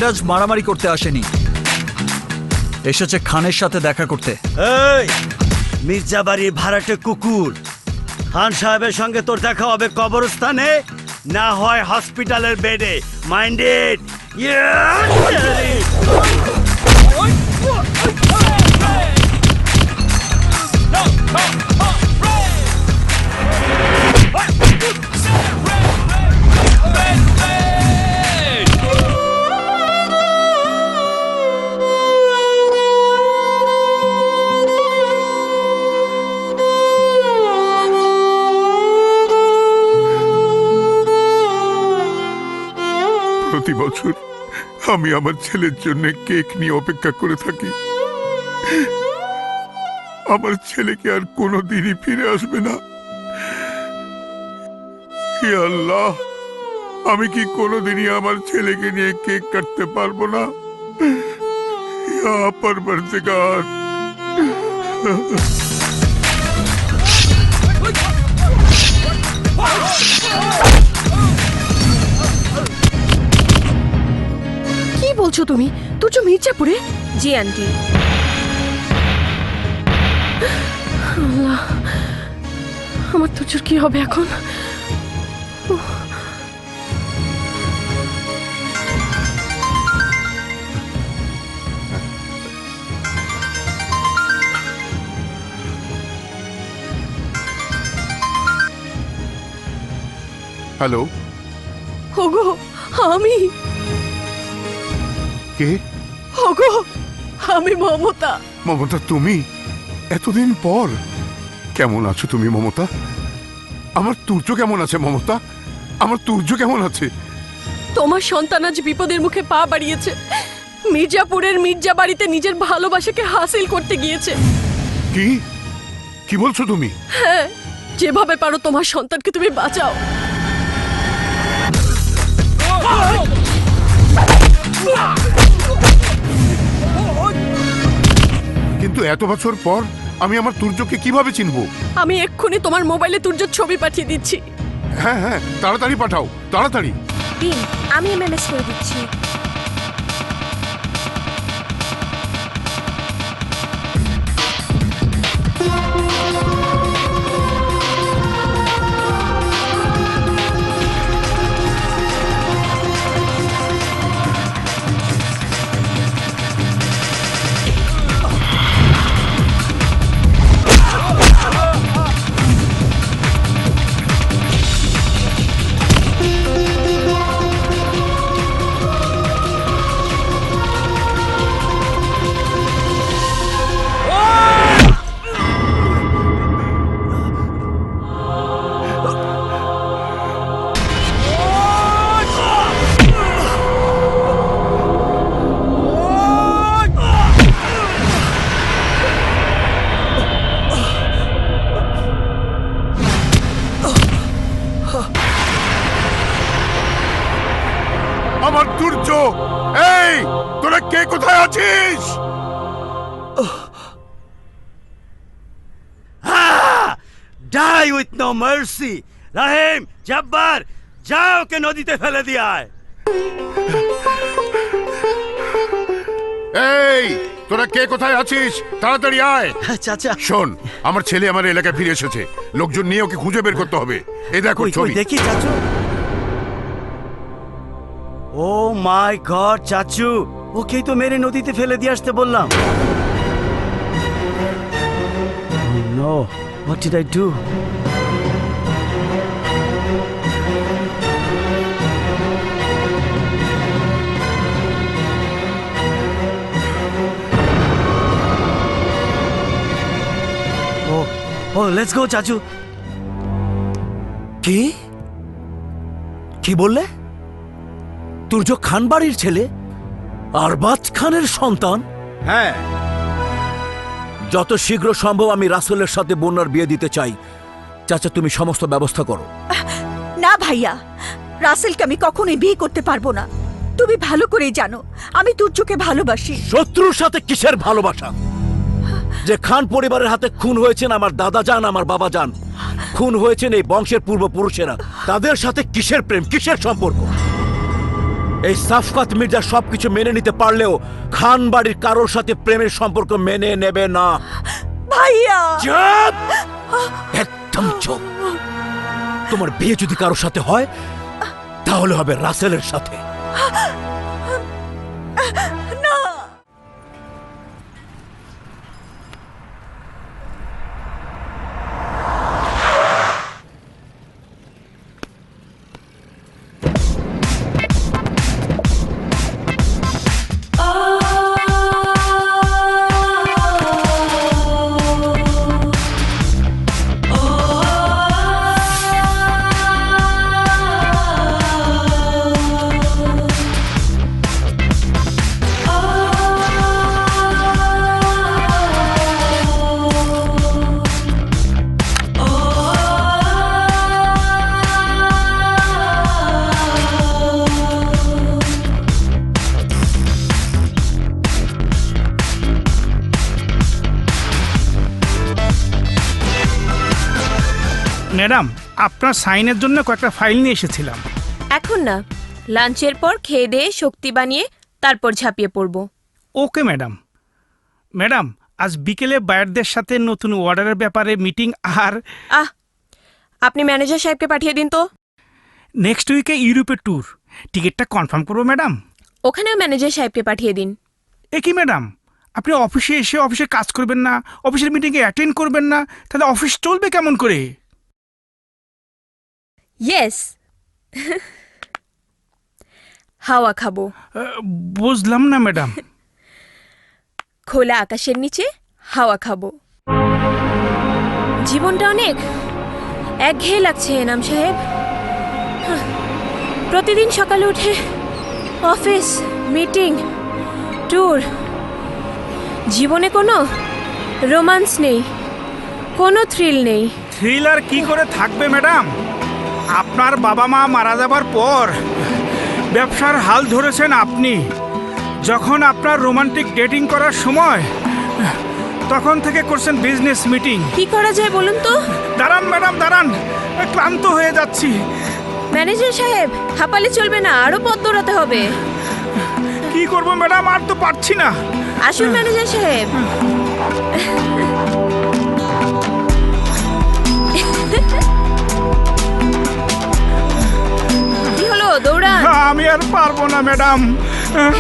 ফেরাজ মারামারি করতে আসেনি, এসেছে খানের সাথে দেখা করতে। এই মির্জাবাড়ির ভাড়াটে কুকুর, খান সাহেবের সঙ্গে তোর দেখা হবে কবরস্থানে, না হয় হসপিটালের বেডে। মাইন্ডেড? প্রতি বছর আমি আমার ছেলের জন্য কেক নিয়ে অপেক্ষা করে থাকি। আমার ছেলেকে আর কোনোদিনই ফিরে আসবে না। হে আল্লাহ, আমি কি কোনোদিনই আমার ছেলেকে নিয়ে কেক কাটতে পারবো না? ইয়া পরবর্তীকার। কি বলছো তুমি? তুর্য মির্জাপুরে? জি আন্টি। আল্লাহ, আমার তুর্যর কি হবে এখন? হ্যালো, ওগো আমি, কে? ওগো আমি মমতা। মমতা, তুমি? এতদিন পর কেমন আছো তুমি মমতা? আমার তুর্য কেমন আছে মমতা? আমার তুর্য কেমন আছে? তোমার সন্তান আজ বিপদের মুখে পা বাড়িয়েছে। মির্জাপুরের মির্জা বাড়িতে নিজের ভালোবাসাকে হাসিল করতে গিয়েছে। কি কি বলছো তুমি? হ্যাঁ, যেভাবে পারো তোমার সন্তানকে তুমি বাঁচাও। কিন্তু এত বছর পর আমি আমার তুর্যকে কিভাবে চিনবো? আমি এক্ষুনি তোমার মোবাইলে তুর্যর ছবি পাঠিয়ে দিচ্ছি। হ্যাঁ হ্যাঁ, তাড়াতাড়ি পাঠাও, তাড়াতাড়ি। দিন, আমি এমএমএস করে দিচ্ছি। আমার তুর্য, এই তোরা কে কোথায় আছিস? Die with no mercy. Rahim, Jabbar, যাও ওকে নদীতে ফেলে দিয়ে আয়। এই তোরা কে কোথায় আছিস? তাড়াতাড়ি আয়। চাচা, শোন, আমার ছেলে আমার এলাকায় ফিরে এসেছে। লোকজন নিয়ে ওকে খুঁজে বের করতে হবে। এই দেখো ছবি। দেখি চাচু। ও মাই গড চাচু, ওকেই তো মেরে নদীতে ফেলে দিয়ে আসতে বললাম। No, what did I do? Oh let's go চাচু। কি কি বললে? তুর্য খান বাড়ির ছেলে, আরবাজ খানের সন্তান? হ্যাঁ, যত শীঘ্র সম্ভব আমি রাসেলের সাথে বন্যার বিয়ে দিতে চাই। চাচা, তুমি সমস্ত ব্যবস্থা করো। না ভাইয়া, রাসেলকে আমি কখনোই বিয়ে করতে পারবো না। তুমি ভালো করেই জানো আমি তুর্যকে ভালোবাসি। শত্রুর সাথে কিসের ভালোবাসা? যে খান পরিবারের হাতে খুন হয়েছেন আমার দাদা যান, আমার বাবা যান, খুন হয়েছেন এই বংশের পূর্বপুরুষেরা, তাদের সাথে কিসের প্রেম, কিসের সম্পর্ক? এই সাফকাত মির্জা সবকিছু মেনে নিতে পারলেও খান বাড়ির কারোর সাথে প্রেমের সম্পর্ক মেনে নেবে না। ভাইয়া চুপ! একদম চুপ। তোমার বিয়ে যদি কারোর সাথে হয় তাহলে হবে রাসেলের সাথে। ম্যাডাম, আপনার সাইনের জন্য কয়েকটা ফাইল নিয়ে এসেছিলাম। এখন না, লাঞ্চের পর খেয়ে দিয়ে শক্তি বানিয়ে তারপর ঝাঁপিয়ে পড়বো। Okay madam. ম্যাডাম, আজ বিকেলে বায়ারদের সাথে নতুন অর্ডারের ব্যাপারে মিটিং। আর আপনি ম্যানেজার সাহেবকে পাঠিয়ে দিন তো। নেক্সট উইকে ইউরোপের ট্যুর, টিকিটটা কনফার্ম করবো ম্যাডাম। ওখানেও ম্যানেজার সাহেবকে পাঠিয়ে দিন। এ কি ম্যাডাম, আপনি অফিসে এসে অফিসে কাজ করবেন না, অফিসের মিটিংয়ে অ্যাটেন্ড করবেন না, তাহলে অফিস চলবে কেমন করে? ইয়েস। হাওয়া খাবো। বুঝলাম না ম্যাডাম। খোলা আকাশের নিচে হাওয়া খাবো। জীবনটা অনেক একঘেয়ে লাগছে এনাম সাহেব। প্রতিদিন সকালে উঠে অফিস, মিটিং, ট্যুর। জীবনে কোনো রোমান্স নেই, কোনো থ্রিল নেই। থ্রিলার কি করে থাকবে ম্যাডাম? আপনার বাবা মা মারা যাবার পর ব্যবসার হাল ধরেছেন আপনি। যখন আপনার রোমান্টিক ডেটিং করার সময়, তখন থেকে করছেন বিজনেস মিটিং। কি করা যায় বলুন তো? দাঁড়ান ম্যাডাম, দাঁড়ান, ক্লান্ত হয়ে যাচ্ছি। ম্যানেজার সাহেব, হাঁপালে চলবে না, আরো পথ দৌড়াতে হবে। কি করবো ম্যাডাম, আর তো পারছি না। আসুন ম্যানেজার সাহেব। কি হলো, দৌড়ান। আমি আর পারবো না ম্যাডাম।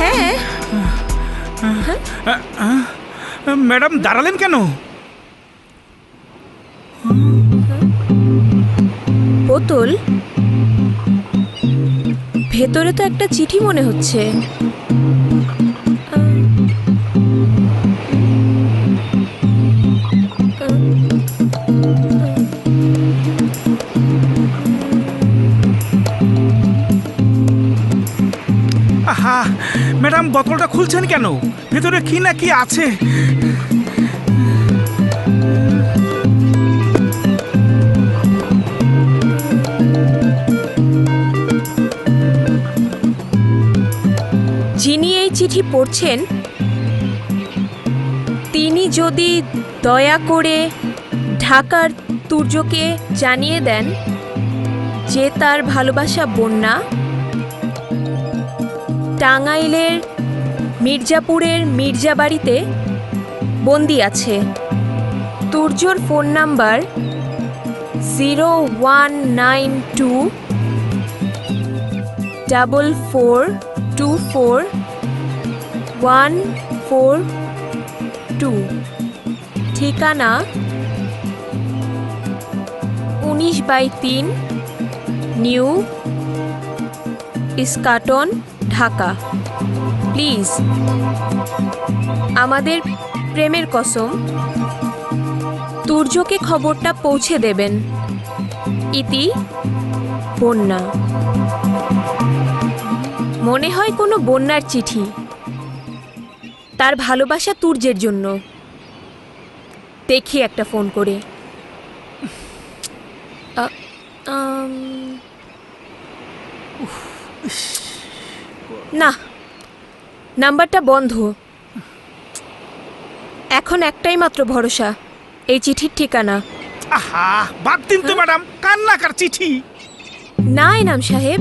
হ্যাঁ, ম্যাডাম দাঁড়ালেন কেন? বোতল, ভেতরে তো একটা চিঠি মনে হচ্ছে। আহা ম্যাডাম, বোতলটা খুলছেন কেন? ভেতরে কি না কি আছে। যিনি এই চিঠি পড়ছেন, তিনি যদি দয়া করে ঢাকার তুর্যকে জানিয়ে দেন যে তার ভালোবাসা বন্যা টাঙ্গাইলের মির্জাপুরের মির্জাবাড়িতে বন্দি আছে। তুর্যর ফোন নাম্বার 019244244142। ঠিকানা 19/3 নিউ ইস্কাটন, ঢাকা। প্লিজ আমাদের প্রেমের কসম, তুর্যকে খবরটা পৌঁছে দেবেন। ইতি, বন্যা। মনে হয় কোনো বন্যার চিঠি, তার ভালোবাসা তুর্যের জন্য। দেখি একটা ফোন করে। না, নাম্বারটা বন্ধ। এখন একটাই মাত্র ভরসা, এই চিঠির ঠিকানা। আহা, বাদ দিন তো ম্যাডাম, কান্নাকার চিঠি। না এনাম সাহেব,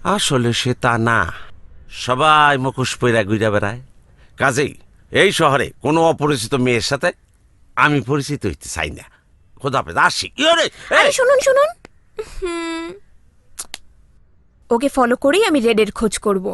আসলে সে তা না, সবাই মুখোশ পইরা ঘুরে বেড়ায়। কাজেই এই শহরে কোনো অপরিচিত মেয়ের সাথে আমি পরিচিত হইতে চাই না। খোদা হাফেজ, আসি। ইয়োরে, এই! আরে শুনুন শুনুন, ওকে ফলো করেই আমি রেডের খোঁজ করব।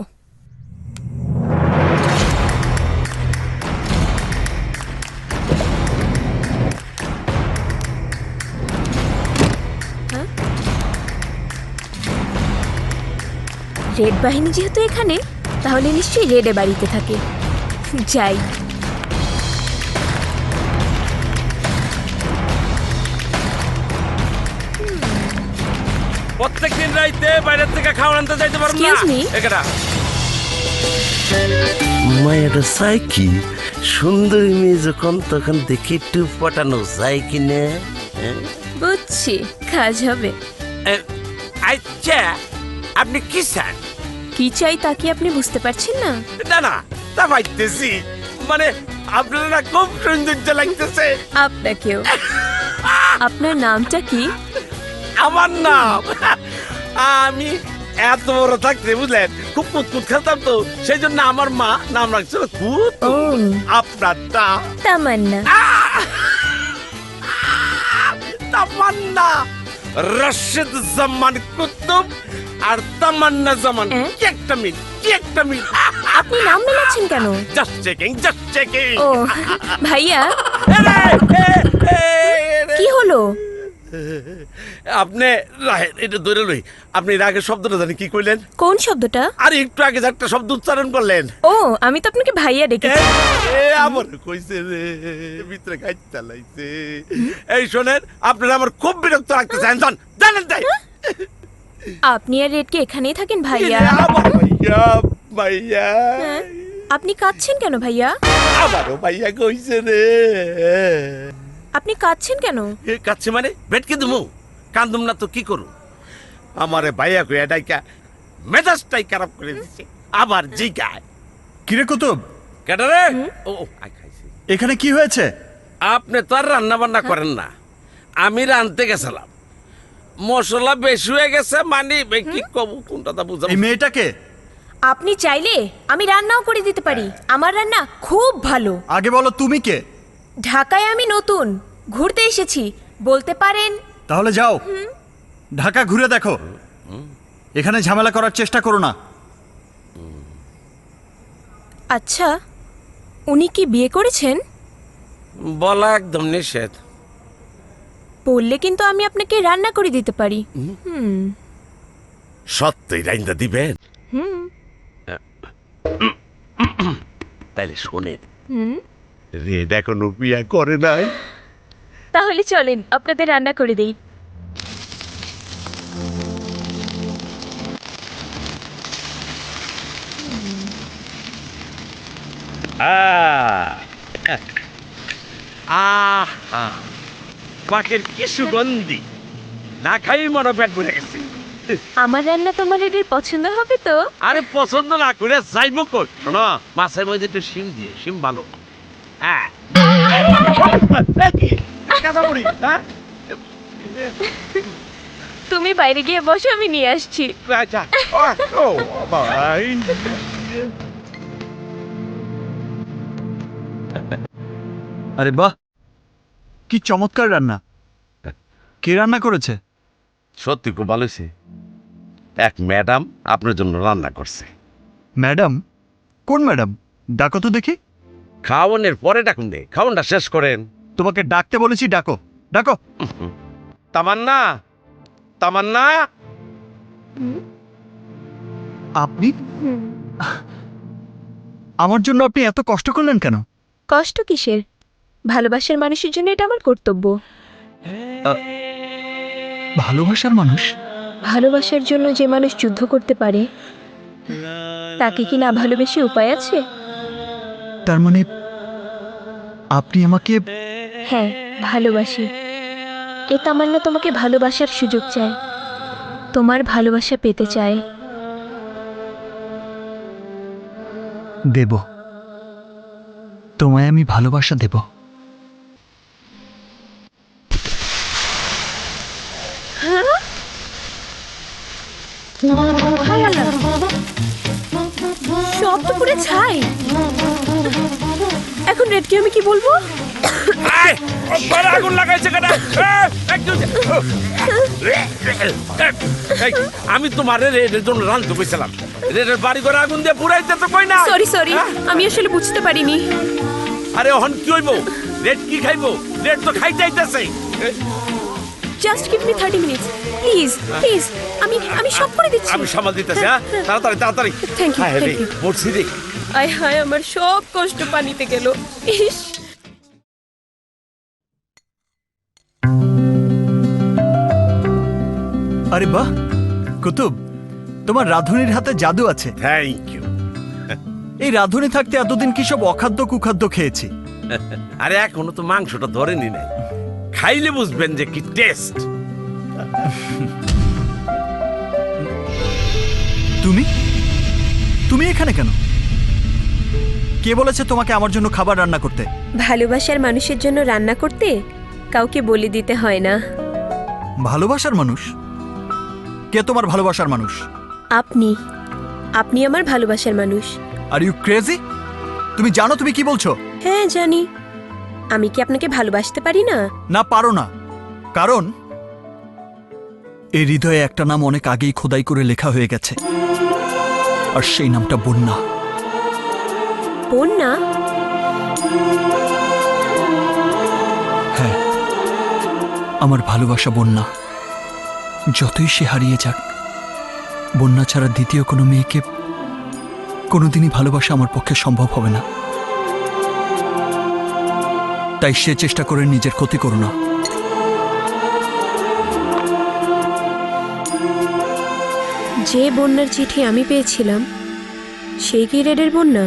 রেড বাহিনী যেহেতু এখানে, তাহলে নিশ্চয়ই রেডে বাড়িতে থাকে। যাই। প্রত্যেকদিন রাইতে বাইরের থেকে খাবার আনতে যাইতে পারবো না। Excuse me? এখানে মায়েরা চাই কি, সুন্দরী মেয়ে যখন তখন দেখি একটু পটানো যায় কি না? বুঝছি, কাজ হবে। আচ্ছা, আপনি কি চান? কি চাই তা কি আপনি বুঝতে পারছেন না? না না, তা পাইতেছি, মানে আপনারা খুব সৌন্দর্য লাগতেছে। আপনাকেও। আপনার নামটা কি? আমার নাম, আমি এত বড় থাকতে বুঝলেন খুব কুতকুত খেলতাম, তো সেই জন্য আমার মা নাম রাখছিল কুত। ও, আপনারটা তামান্না। তামান্না, রশিদ জামান কুতুব আর তামান্না জামান, কি একটা মিল, কি একটা মিল। আপনি নাম মেলাচ্ছেন কেন? Just checking, just checking. ও ভাইয়া, কি হলো? আপনি রাহেন, এটা ধরে লই। আপনি এর আগে শব্দটা জানি কি কইলেন? কোন শব্দটা? আর একটু আগে যে একটা শব্দ উচ্চারণ করলেন। ও, আমি তো আপনাকে ভাইয়া ডেকেছি। আমার কইছে রে, ভিতরে গাইতে লাইছে। এই শোনেন, আপনারা আমার খুব বিরক্ত লাগতেছেন, জানেন তাই? আপনি আর রেডকে এখানেই থাকেন ভাইয়া? আমার ভাইয়া, ভাইয়া। হ্যাঁ? আপনি কাঁদছেন কেন ভাইয়া? আমারও ভাইয়া কইছে রে। আপনি কাঁদছেন কেন? এ কাছে মানে বেটকে দিমু, কান্দুম না তো কি করু? আমারে ভাইয়া কইয়া ডাইকা মেজাজটাই খারাপ করে দিছে। আবার জিগায়, কিরে কুতুব, কেডা রে? ও আই খাইছি। এখানে কি হয়েছে? আপনি তো আর রান্না বান্না করেন না, আমি রানতে গেছিলাম। মশলা বেশি হয়ে গেছে, মানে কি কব, কোনটা তা বুঝাবো? এই মেয়েটাকে আপনি চাইলে আমি রান্নাও করে দিতে পারি। আমার রান্না খুব ভালো। আগে বলো তুমি কে? ঢাকায় আমি নতুন, ঘুরতে এসেছি, বলতে পারেন। তাহলে যাও ঢাকা ঘুরে দেখো, এখানে ঝামেলা করার চেষ্টা করো না। আচ্ছা, উনি কি বিয়ে করেছেন? বলা একদম নিষেধ। বললে কিন্তু আমি আপনাকে রান্না করে দিতে পারি। সত্যি রাইন্দা দিবেন? হুম। তাইলে শোনেন, রেড এখনো বিয়ে করে নাই। তাহলে চলেন আপনাদের রান্না করে দেই। পাকের কি সুগন্ধি, না খাই মনে পেট ভরে গেছে। আমার রান্না তোমার রেডির পছন্দ হবে তো? আরে পছন্দ না করে যাইব কই? শোনো, মাছের মধ্যে একটু শিম দিয়ে, শিম ভালো। হ্যাঁ, তুমি বাইরে গিয়ে বসো, আমি নিয়ে আসছি। আচ্ছা। আরে বাহ, কি চমৎকার রান্না! কে রান্না করেছে? সত্যি খুব ভালো হয়েছে। এক ম্যাডাম আপনার জন্য রান্না করছে। ম্যাডাম? কোন ম্যাডাম? ডাকো তো দেখি। খাওয়ানোর পরে ডাকুন দে, খাওয়ানটা শেষ করেন। তোমাকে ডাকতে বলেছি, ডাকো ডাকো। তামান্না, তামান্না। আপনি আমার জন্য আপনি এত কষ্ট করলেন কেন? কষ্ট কিসের? ভালোবাসার মানুষের জন্য এটা আমার কর্তব্য। ভালোবাসার মানুষ? ভালোবাসার জন্য যে মানুষ যুদ্ধ করতে পারে, তাকে কি না ভালোবেসে উপায় আছে? তার মানে আপনি আমাকে? হ্যাঁ, ভালোবাসি। এ তামান্না তোমাকে ভালোবাসার সুযোগ চায়, তোমার ভালোবাসা পেতে চায়। দেব, তোমায় আমি ভালোবাসা দেব। হায় আল্লাহ, সব তো পুরো ছাই। এখন রেডকে আমি কি বলবো? এই, ও ঘরে আগুন লাগাইছে কেন? এই, আমি তোমার রেডের জন্য রান্ধতে কইছিলাম, রেডের বাড়ি ঘরে আগুন দিয়ে পুরাইতে তো কই না। সরি সরি, আমি আসলে বুঝতে পারিনি। আরে ওহন কি হইব? রেড কি খাইবো? রেড তো খাইতে আইতাছে। Just give me 30 minutes please please, আমি সব করে দিচ্ছি। আমি সামাল দিতেছি। হ্যাঁ, তাড়াতাড়ি তাড়াতাড়ি। Thank you, হায় রে, thank you. মরছি রে। আয় হায়, আমার সব কষ্ট পানিতে গেল। ইস, আরে বাহ কুতুব, তোমার রাধুনির হাতে জাদু আছে। Thank you. এই রাধুনি থাকতে এতদিন কি সব অখাদ্য কুখাদ্য খেয়েছি। আরে এখনো তো মাংসটা ধরেনি নাই, খাইলে বুঝবেন যে কি টেস্ট। তুমি তুমি এখানে কেন? কে বলেছে তোমাকে আমার জন্য খাবার রান্না করতে? ভালোবাসার মানুষের জন্য রান্না করতে কাউকে বলে দিতে হয় না। ভালোবাসার মানুষ? কে তোমার ভালোবাসার মানুষ? আপনি আপনি আমার ভালোবাসার মানুষ। Are you crazy? তুমি জানো তুমি কি বলছো? হ্যাঁ জানি। আমি কি আপনাকে ভালোবাসতে পারি না? না, পারো না। কারণ এই হৃদয়ে একটা নাম অনেক আগেই খোদাই করে লেখা হয়ে গেছে, আর সেই নামটা বন্যা। বন্যা? হ্যাঁ, আমার ভালোবাসা বন্যা। যতই সে হারিয়ে যাক, বন্যা ছাড়া দ্বিতীয় কোনো মেয়েকে কোনোদিনই ভালোবাসা আমার পক্ষে সম্ভব হবে না। তাই সে চেষ্টা করে নিজের ক্ষতি করো না। যে বন্যার চিঠি আমি পেয়েছিলাম সেই কি রেডের বন্যা?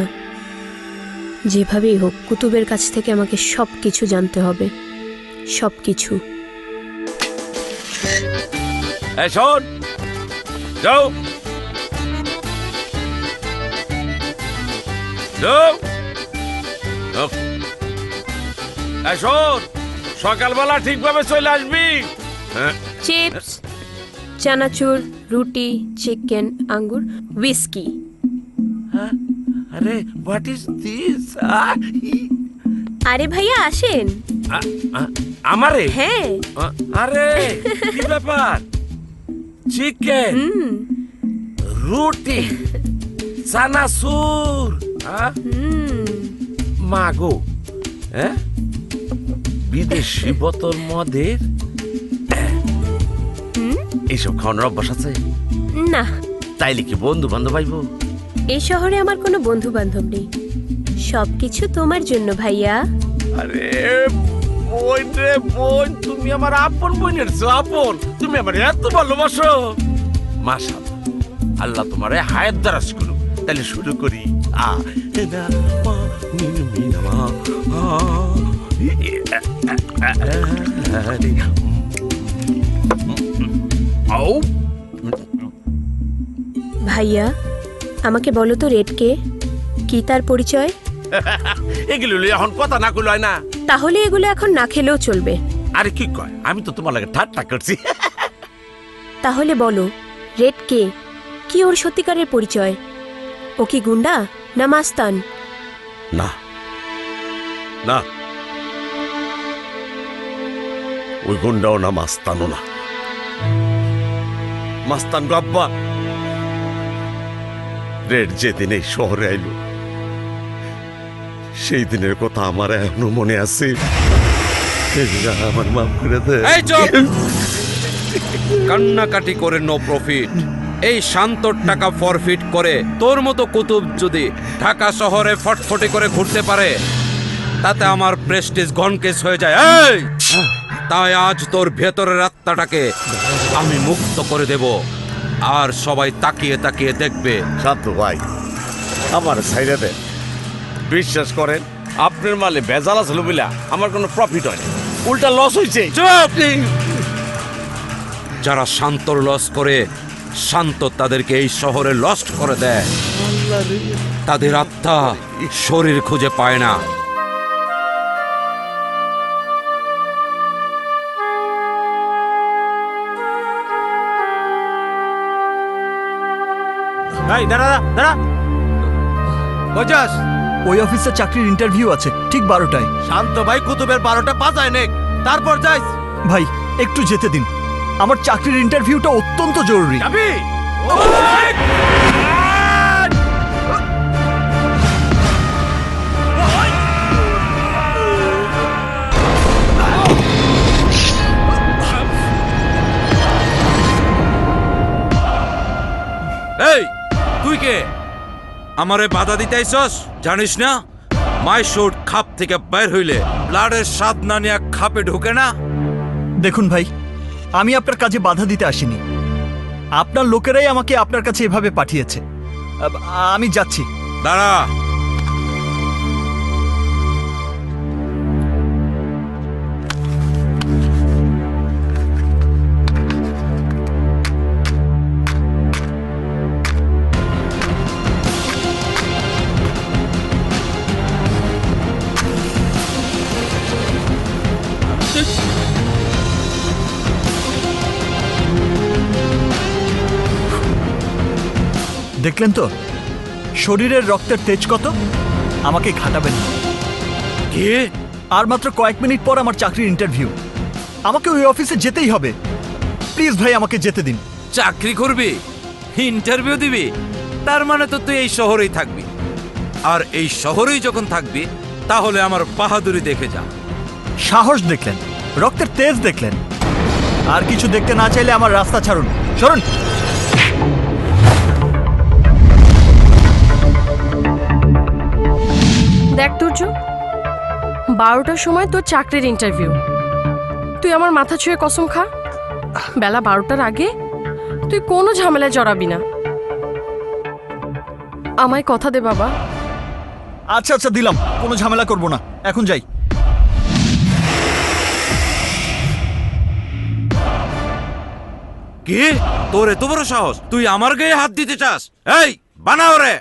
যেভাবেই হোক কুতুবের কাছ থেকে আমাকে সব কিছু জানতে হবে, সব কিছু। এই শোন, যাও যাও। এই শোন, সকালবেলা ঠিকভাবে চলে আসবি। হ্যাঁ, চিপস, চানাচুর, রুটি, চিকেন, আঙ্গুর, হুইস্কি। আরে হোয়াট ইজ দিস? আরে ভাইয়া আসেন। আমারে? হ্যাঁ। আরে কি ব্যাপার? চিকেন, রুটি, চানাচুর, মাগো, হ্যাঁ, বিদেশি বোতল মদের এইসব খাওয়ানোর অভ্যাস আছে? না, তাইলে কি বন্ধু বান্ধব আইব? এই শহরে আমার কোনো বন্ধু বান্ধব নেই। সবকিছু তোমার জন্য ভাইয়া। আরে বোন রে বোন, তুমি আমার আপন বোনের চেয়ে আপন। তুমি আমার এত ভালোবাসো। মাশাআল্লাহ, আল্লাহ তোমারে হায়াত দারাজ করুক। তাহলে শুরু করি। আ না মা মিনু মিনা মা আও। ভাইয়া, আমাকে বলো তো রেডকে কি তার পরিচয়? এগুলো এখন কথা না কইল হয় না। তাহলে এগুলো এখন না খেলেও চলবে। আরে কি কয়, আমি তো তোমার লাগে ঠাট্টা করছি। তাহলে বলো রেড কে, কি ওর সত্যিকারের পরিচয়? ও কি গুন্ডা না মাস্তান? না না, ওই গুন্ডাও না, মাস্তানও না। মাস্তান গাব্বা রেড যেদিন এই শহরে আইল, সেই দিনের কথা আমার এখনো মনে আছে। আমার মাফ করে দে। এই চুপ! কান্নাকাটি করে নো প্রফিট। এই শান্তর টাকা ফরফিট করে তোর মতো কুতুব যদি ঢাকা শহরে ফটফটে করে ঘুরতে পারে, তাতে আমার প্রেস্টিজ গনকেস হয়ে যায়। এই তাই আজ তোর ভেতরের আত্মাটাকে আমি মুক্ত করে দেব, আর সবাই তাকিয়ে তাকিয়ে দেখবে। শান্ত ভাই, আমার সাইডে দেন। বিশ্বাস করেন, আপনার মালে ভেজাল আসলো বলে আমার কোনো প্রফিট হয় না, উল্টা লস হয়েছে। চুপ! যারা শান্তর লস করে, শান্ত তাদেরকে এই শহরে লস্ট করে দেয়। তাদের আত্মা শরীর খুঁজে পায় না। এই দাঁড়া দাঁড়া কই যাস? ওই অফিসে চাকরির ইন্টারভিউ আছে ঠিক 12টায়। শান্ত ভাই কুতুবের 12টা বাজায় নে, তারপর যাইস। ভাই একটু যেতে দিন, আমার চাকরির ইন্টারভিউটা অত্যন্ত জরুরি। যাবি? এই তুই কে আমারে বাধা দিতে আইছস? জানিস না মাই শুট খাপ থেকে বের হইলে ব্লাডের স্বাদ না নিয়ে খাপে ঢোকে না? দেখুন ভাই, আমি আপনার কাজে বাধা দিতে আসিনি, আপনার লোকেরাই আমাকে আপনার কাছে এভাবে পাঠিয়েছে। আমি যাচ্ছি। দাঁড়া, দেখলেন তো শরীরের রক্তের তেজ কত? আমাকে ঘাটাবেন না। কে? আর মাত্র কয়েক মিনিট পর আমার চাকরির ইন্টারভিউ, আমাকে ওই অফিসে যেতেই হবে। প্লিজ ভাই আমাকে যেতে দিন। চাকরি করবি, ইন্টারভিউ দিবি, তার মানে তো তুই এই শহরেই থাকবি। আর এই শহরেই যখন থাকবি তাহলে আমার বাহাদুরি দেখে যা। সাহস দেখলেন, রক্তের তেজ দেখলেন, আর কিছু দেখতে না চাইলে আমার রাস্তা ছাড়ুন, সরুন। দেখ তুর্য, 12টার সময় তোর চাকরির ইন্টারভিউ। তুই আমার মাথা ছুঁয়ে কসম খা, বেলা 12টার আগে তুই কোনো ঝামেলায় জড়াবি না। আমায় কথা দে বাবা। আচ্ছা আচ্ছা দিলাম, কোনো ঝামেলা করব না, এখন যাই। কি তোর এত বড় সাহস, তুই আমার গায়ে হাত দিতে চাস? এই বানাও রে।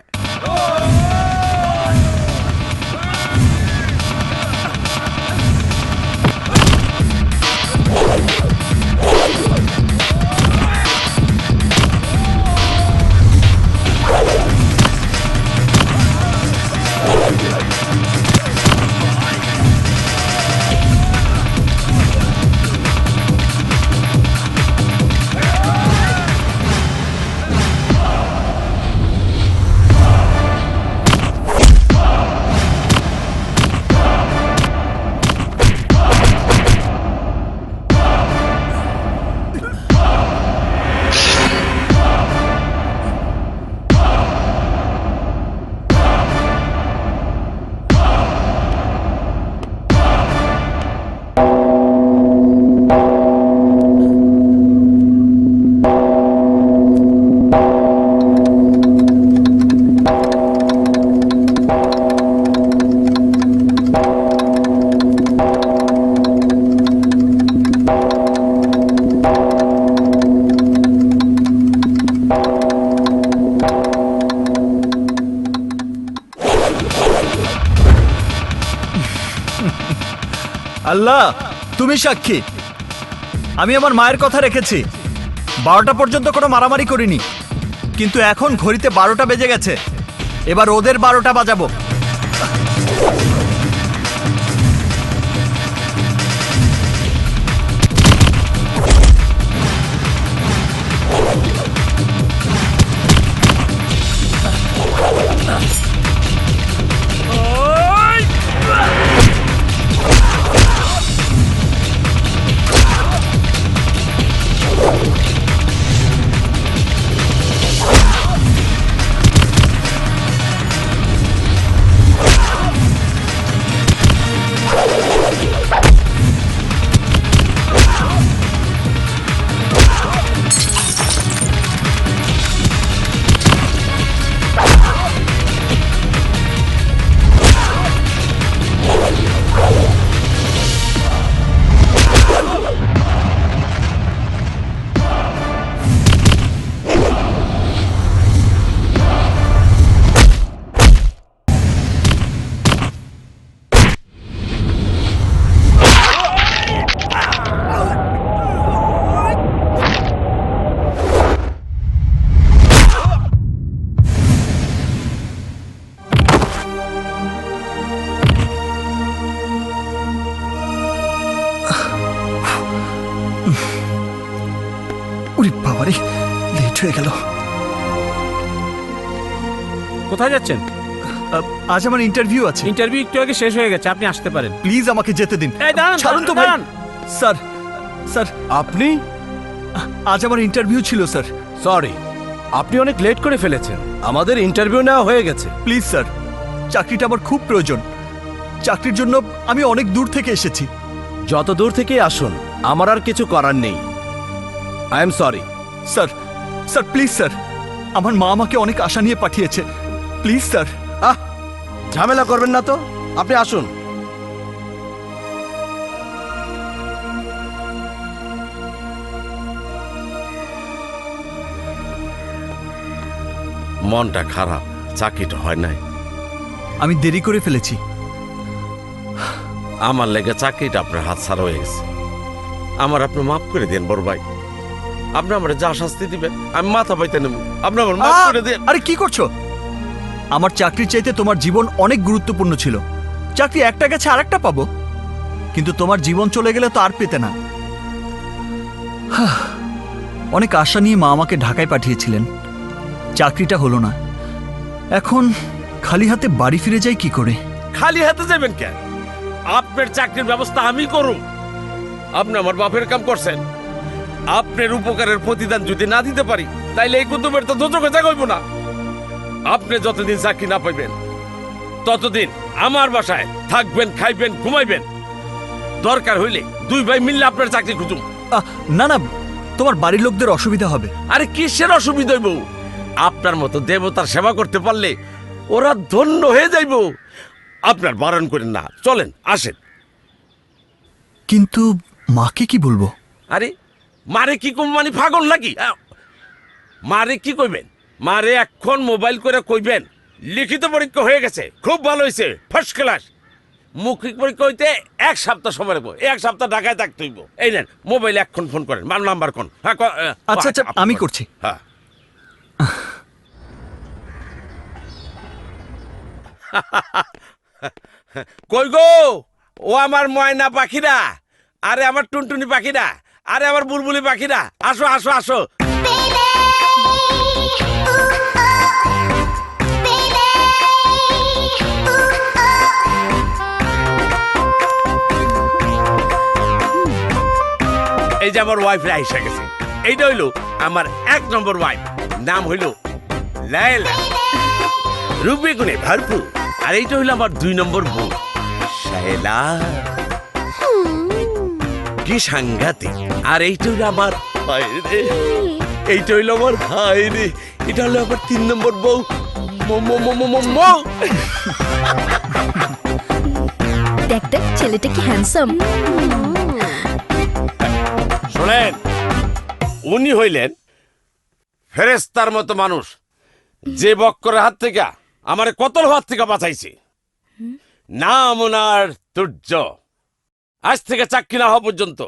আল্লাহ তুমি সাক্ষী, আমি আমার মায়ের কথা রেখেছি। 12টা পর্যন্ত কোনো মারামারি করিনি, কিন্তু এখন ঘড়িতে 12টা বেজে গেছে, এবার ওদের 12টা বাজাবো। ওরে বাবারে, লেট হয়ে গেল। কোথায় যাচ্ছেন? আজ আমার ইন্টারভিউ আছে। ইন্টারভিউ একটু আগে শেষ হয়ে গেছে, আপনি আসতে পারেন। প্লিজ আমাকে যেতে দিন। এই দাঁড়ান, ছাড়ুন তো ভাই। দাঁড়ান। স্যার, স্যার, আপনি? আজ আমার ইন্টারভিউ ছিল স্যার। সরি, আপনি অনেক লেট করে ফেলেছেন। আমাদের ইন্টারভিউ নেওয়া হয়ে গেছে। প্লিজ স্যার, চাকরিটা আমার খুব প্রয়োজন। চাকরির জন্য আমি অনেক দূর থেকে এসেছি। যত দূর থেকে আসুন, আমার আর কিছু করার নেই। I am sorry. Sir, sir please sir, আমার মা আমাকে অনেক আশা নিয়ে পাঠিয়েছে। Please sir. ঝামেলা করবেন না তো, আপনি আসুন। মনটা খারাপ, চাকরিটা হয় নাই। আমি দেরি করে ফেলেছি। আমার লেগে চাকরিটা আপনার হাত ছাড়া হয়ে গেছে। আমার আপনি মাফ করে দেন বড় ভাই। আপনি আমার যা শাস্তি দিবেন আমি মাথা পাইতে নেব। আপনি আমার মাফ করে দেন। আরে কি করছো? আমার চাকরির চাইতে তোমার জীবন অনেক গুরুত্বপূর্ণ ছিল। চাকরি একটা গেছে আর একটা পাবো, কিন্তু তোমার জীবন চলে গেলে তো আর পেতে না। অনেক আশা নিয়ে মা আমাকে ঢাকায় পাঠিয়েছিলেন। চাকরিটা হলো না। এখন খালি হাতে বাড়ি ফিরে যাই কি করে? খালি হাতে যাবেন কেন? আপনার চাকরির ব্যবস্থা আমি করুম। আপনি আমার বাপের কাম করছেন। আপনার উপকারের প্রতিদান যদি না দিতে পারি, তাইলে এই কুতুবের তো দোজখে জায়গা হইব না। আপনি যতদিন চাকরি না পাইবেন ততদিন আমার বাসায় থাকবেন, খাইবেন, ঘুমাইবেন। দরকার হইলে দুই ভাই মিললে আপনার চাকরি খুঁজুম। না না, তোমার বাড়ির লোকদের অসুবিধা হবে। আরে কিসের অসুবিধা হইব? আপনার মতো দেবতার সেবা করতে পারলে ওরা ধন্য হয়ে যাইব। আপনার বারণ করেন না, চলেন, আসেন। কিন্তু মাকে কি বলবো? আরে মারে কি কম, মানে পাগল নাকি? মারে কি কইবেন? মারে এখন মোবাইল করে কইবেন লিখিত পরীক্ষা হয়ে গেছে, খুব ভালো হয়েছে, ফার্স্ট ক্লাস। মৌখিক পরীক্ষা হইতে 1 সপ্তাহ সময় লাগবো। 1 সপ্তাহ ঢাকায় থাকতে হইব। এই নেন মোবাইলে এখন ফোন করেন, মান নাম্বার কোন? হ্যাঁ, আচ্ছা আচ্ছা, আমি করছি। হ্যাঁ। কই গো ও আমার ময়না পাখিরা, আরে আমার টুনটুনি পাখিরা, আরে আমার বুলবুলি পাখিরা, আসো আসো আসো। এই যে আমার ওয়াইফরা এসে গেছে। এইটা হইলো আমার 1 নম্বর ওয়াইফ, নাম হইলো লায়লা, রূপে গুণে ভরপুর। আর এইটা হইলো আমার 2 নম্বর বউ শায়লা, কি সাংঘাতিক। আর এইটা হইলো আমার হায় রে, এইটা হইলো আমার হায় রে, এটা হলো আমার 3 নম্বর বউ মো। দেখ দেখ, ছেলেটা কি হ্যান্ডসাম। শোনেন, উনি হইলেন ফেরেশতার মতো মানুষ, যে বক্করের হাত থেকে আমারে কতল হাত থেকে বাঁচাইছে। নাম ওনার তুর্য। আজ থেকে চাকরি না হওয়া পর্যন্ত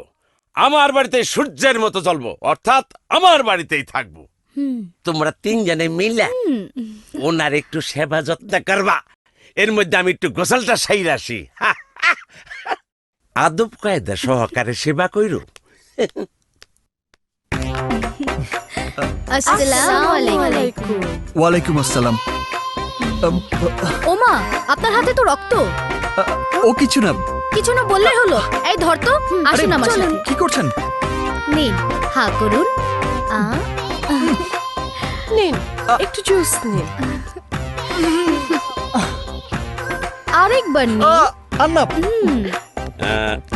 আমার বাড়িতে সূর্যের মতো জ্বলবো, অর্থাৎ আমার বাড়িতেই থাকবো। তোমরা 3 জনে মিলে ওনার একটু সেবা যত্ন করবা। এর মধ্যে আমি একটু গোসলটা সাইর আসি। আদব কায়দা সহকারে সেবা কইরো। আসসালামু আলাইকুম। ওয়ালাইকুম আসসালাম। ওমা, আপনার হাতে তো রক্ত। ও কিছু না। কিছু না বললেই হলো। এই ধর তো, আসুন আমার সাথে। কি করছেন? নিন, হা করুন। নিন একটু জুস নিন। আরেকবার নিন। আন্না,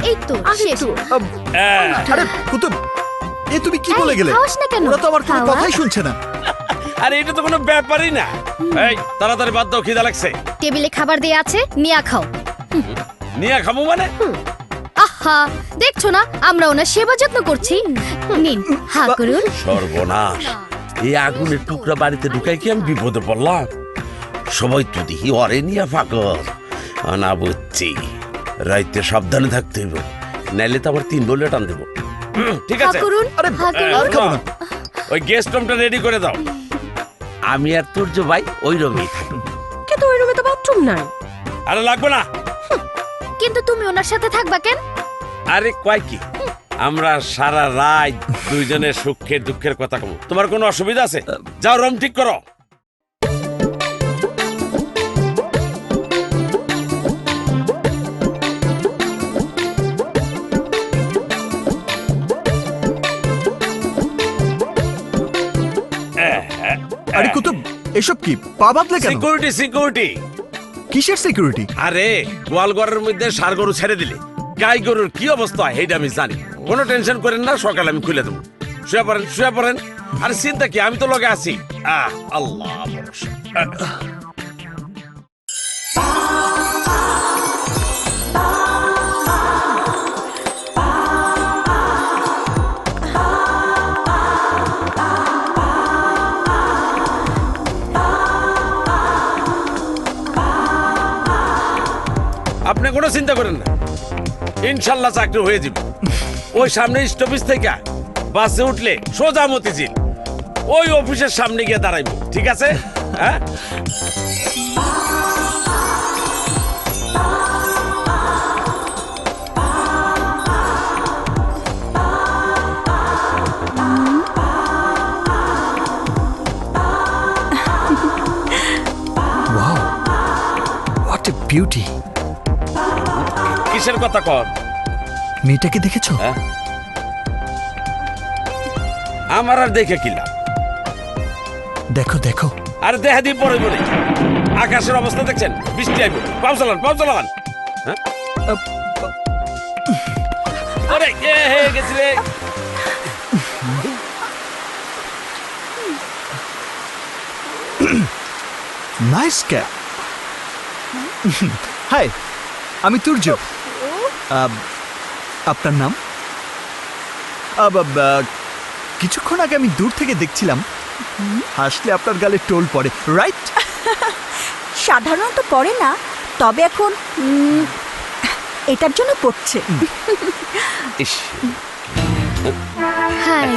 এই তো শেষ। আরে কুতুব, এ তুমি কি বলে গেলে? খাওয়াস না কেন? ওরা তো আমার কোনো খাওয়া। কথাই শুনছে না। আরে এটা তো কোনো ব্যাপারই না। এই তাড়াতাড়ি বাদ দাও, খিদা লাগছে। টেবিলে খাবার দেয়া আছে, নিয়া খাও। নিয়ে খাবো মানে? আহা, দেখছো না আমরা ওনার সেবা যত্ন করছি। নিন, হা করুন। সর্বনাশ, এই আগুনের টুকরা বাড়িতে ঢুকাই কি আমি বিপদে পড়লাম? সবাই তো দেখি অরে নিয়ে ফাঁকর। না বুঝছি, রাইতে সাবধানে থাকতে হইব, নাইলে তো আবার 3 বলে টান দেবো। ঠিক হা আছে, করুন। আরে হা করুন। আর খাবো না। ওই গেস্ট রুমটা রেডি করে দাও। আমি আর তুর্য ভাই ওই রুমেই থাকবো। কিন্তু ওই রুমে তো বাথরুম নাই। আরে লাগবে না। কিন্তু তুমি ওনার সাথে থাকবা কেন? আরে কয় কি, আমরা সারা রাত দুইজনের সুখের দুঃখের কথা কম। তোমার কোনো অসুবিধা আছে? যাও রুম ঠিক করো। আরে কুতুব, এসব কি? পা বাঁধলে কেন? Security security. কিসের সিকিউরিটি? আরে গোয়ালঘরের মধ্যে ষাঁড় গরু ছেড়ে দিলে গাই গরুর কি অবস্থা সেইটা আমি জানি। কোনো টেনশন করেন না, সকালে আমি খুলে দেবো। শুয়ে পড়েন শুয়ে পড়েন। আরে চিন্তা কি, আমি তো লগে আছি। আল্লাহ ভরসা। আপনি কোনো চিন্তা করেন না, ইনশাল্লাহ চাকরি হয়ে যাবে। ওই সামনে স্টপেজ থেকে বাসে উঠলে সোজা মতিঝিল, ওই অফিসের সামনে গিয়ে দাঁড়াইবো, ঠিক আছে? হ্যাঁ, ওয়াও, হোয়াট এ বিউটি। কিসের কথা কর? মেয়েটাকে দেখেছো? হ্যাঁ? আমার আর দেখে কি লাভ? দেখো দেখো। আরে দেখা দিয়ে পরে বলে আকাশের অবস্থা দেখছেন? বৃষ্টি আইব। পাও চালান পাও চালান। হ্যাঁ, আরে হে গেছি রে। Nice cap. হাই, আমি তুর্য। আপনার নাম? কিছুক্ষণ আগে আমি দূর থেকে দেখছিলাম, হাসলে আপনার গালে টোল পড়ে, রাইট? সাধারণত পড়ে না, তবে এখন এটার জন্য পড়ছে। ইস, হাই।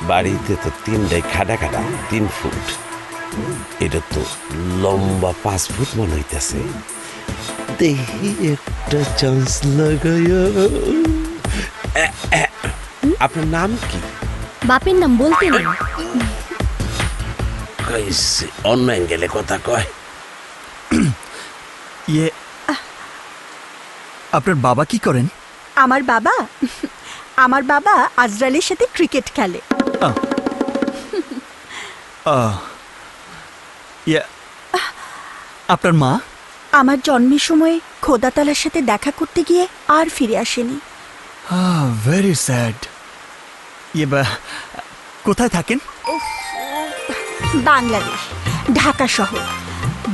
বাড়িতে তো তিনটাই খাটা খাটা 3 ফুট, এটা তো লম্বা 5 ফুট মনে হইতেছে। দেখি একটা চান্স লাগাইয়া। আপনার নাম কি? বাপের নাম বলতে নেই। কইছে অন্য অ্যাঙ্গেলে কথা কয়। ইয়ে, আপনার বাবা কি করেন? আমার বাবা আজরালের সাথে ক্রিকেট খেলে। ইয়ে, আপনার মা? আমার জন্মের সময় খোদাতালার সাথে দেখা করতে গিয়ে আর ফিরে আসেনি। Very sad. ইয়ে, কোথায় থাকেন? বাংলাদেশ, ঢাকা শহর,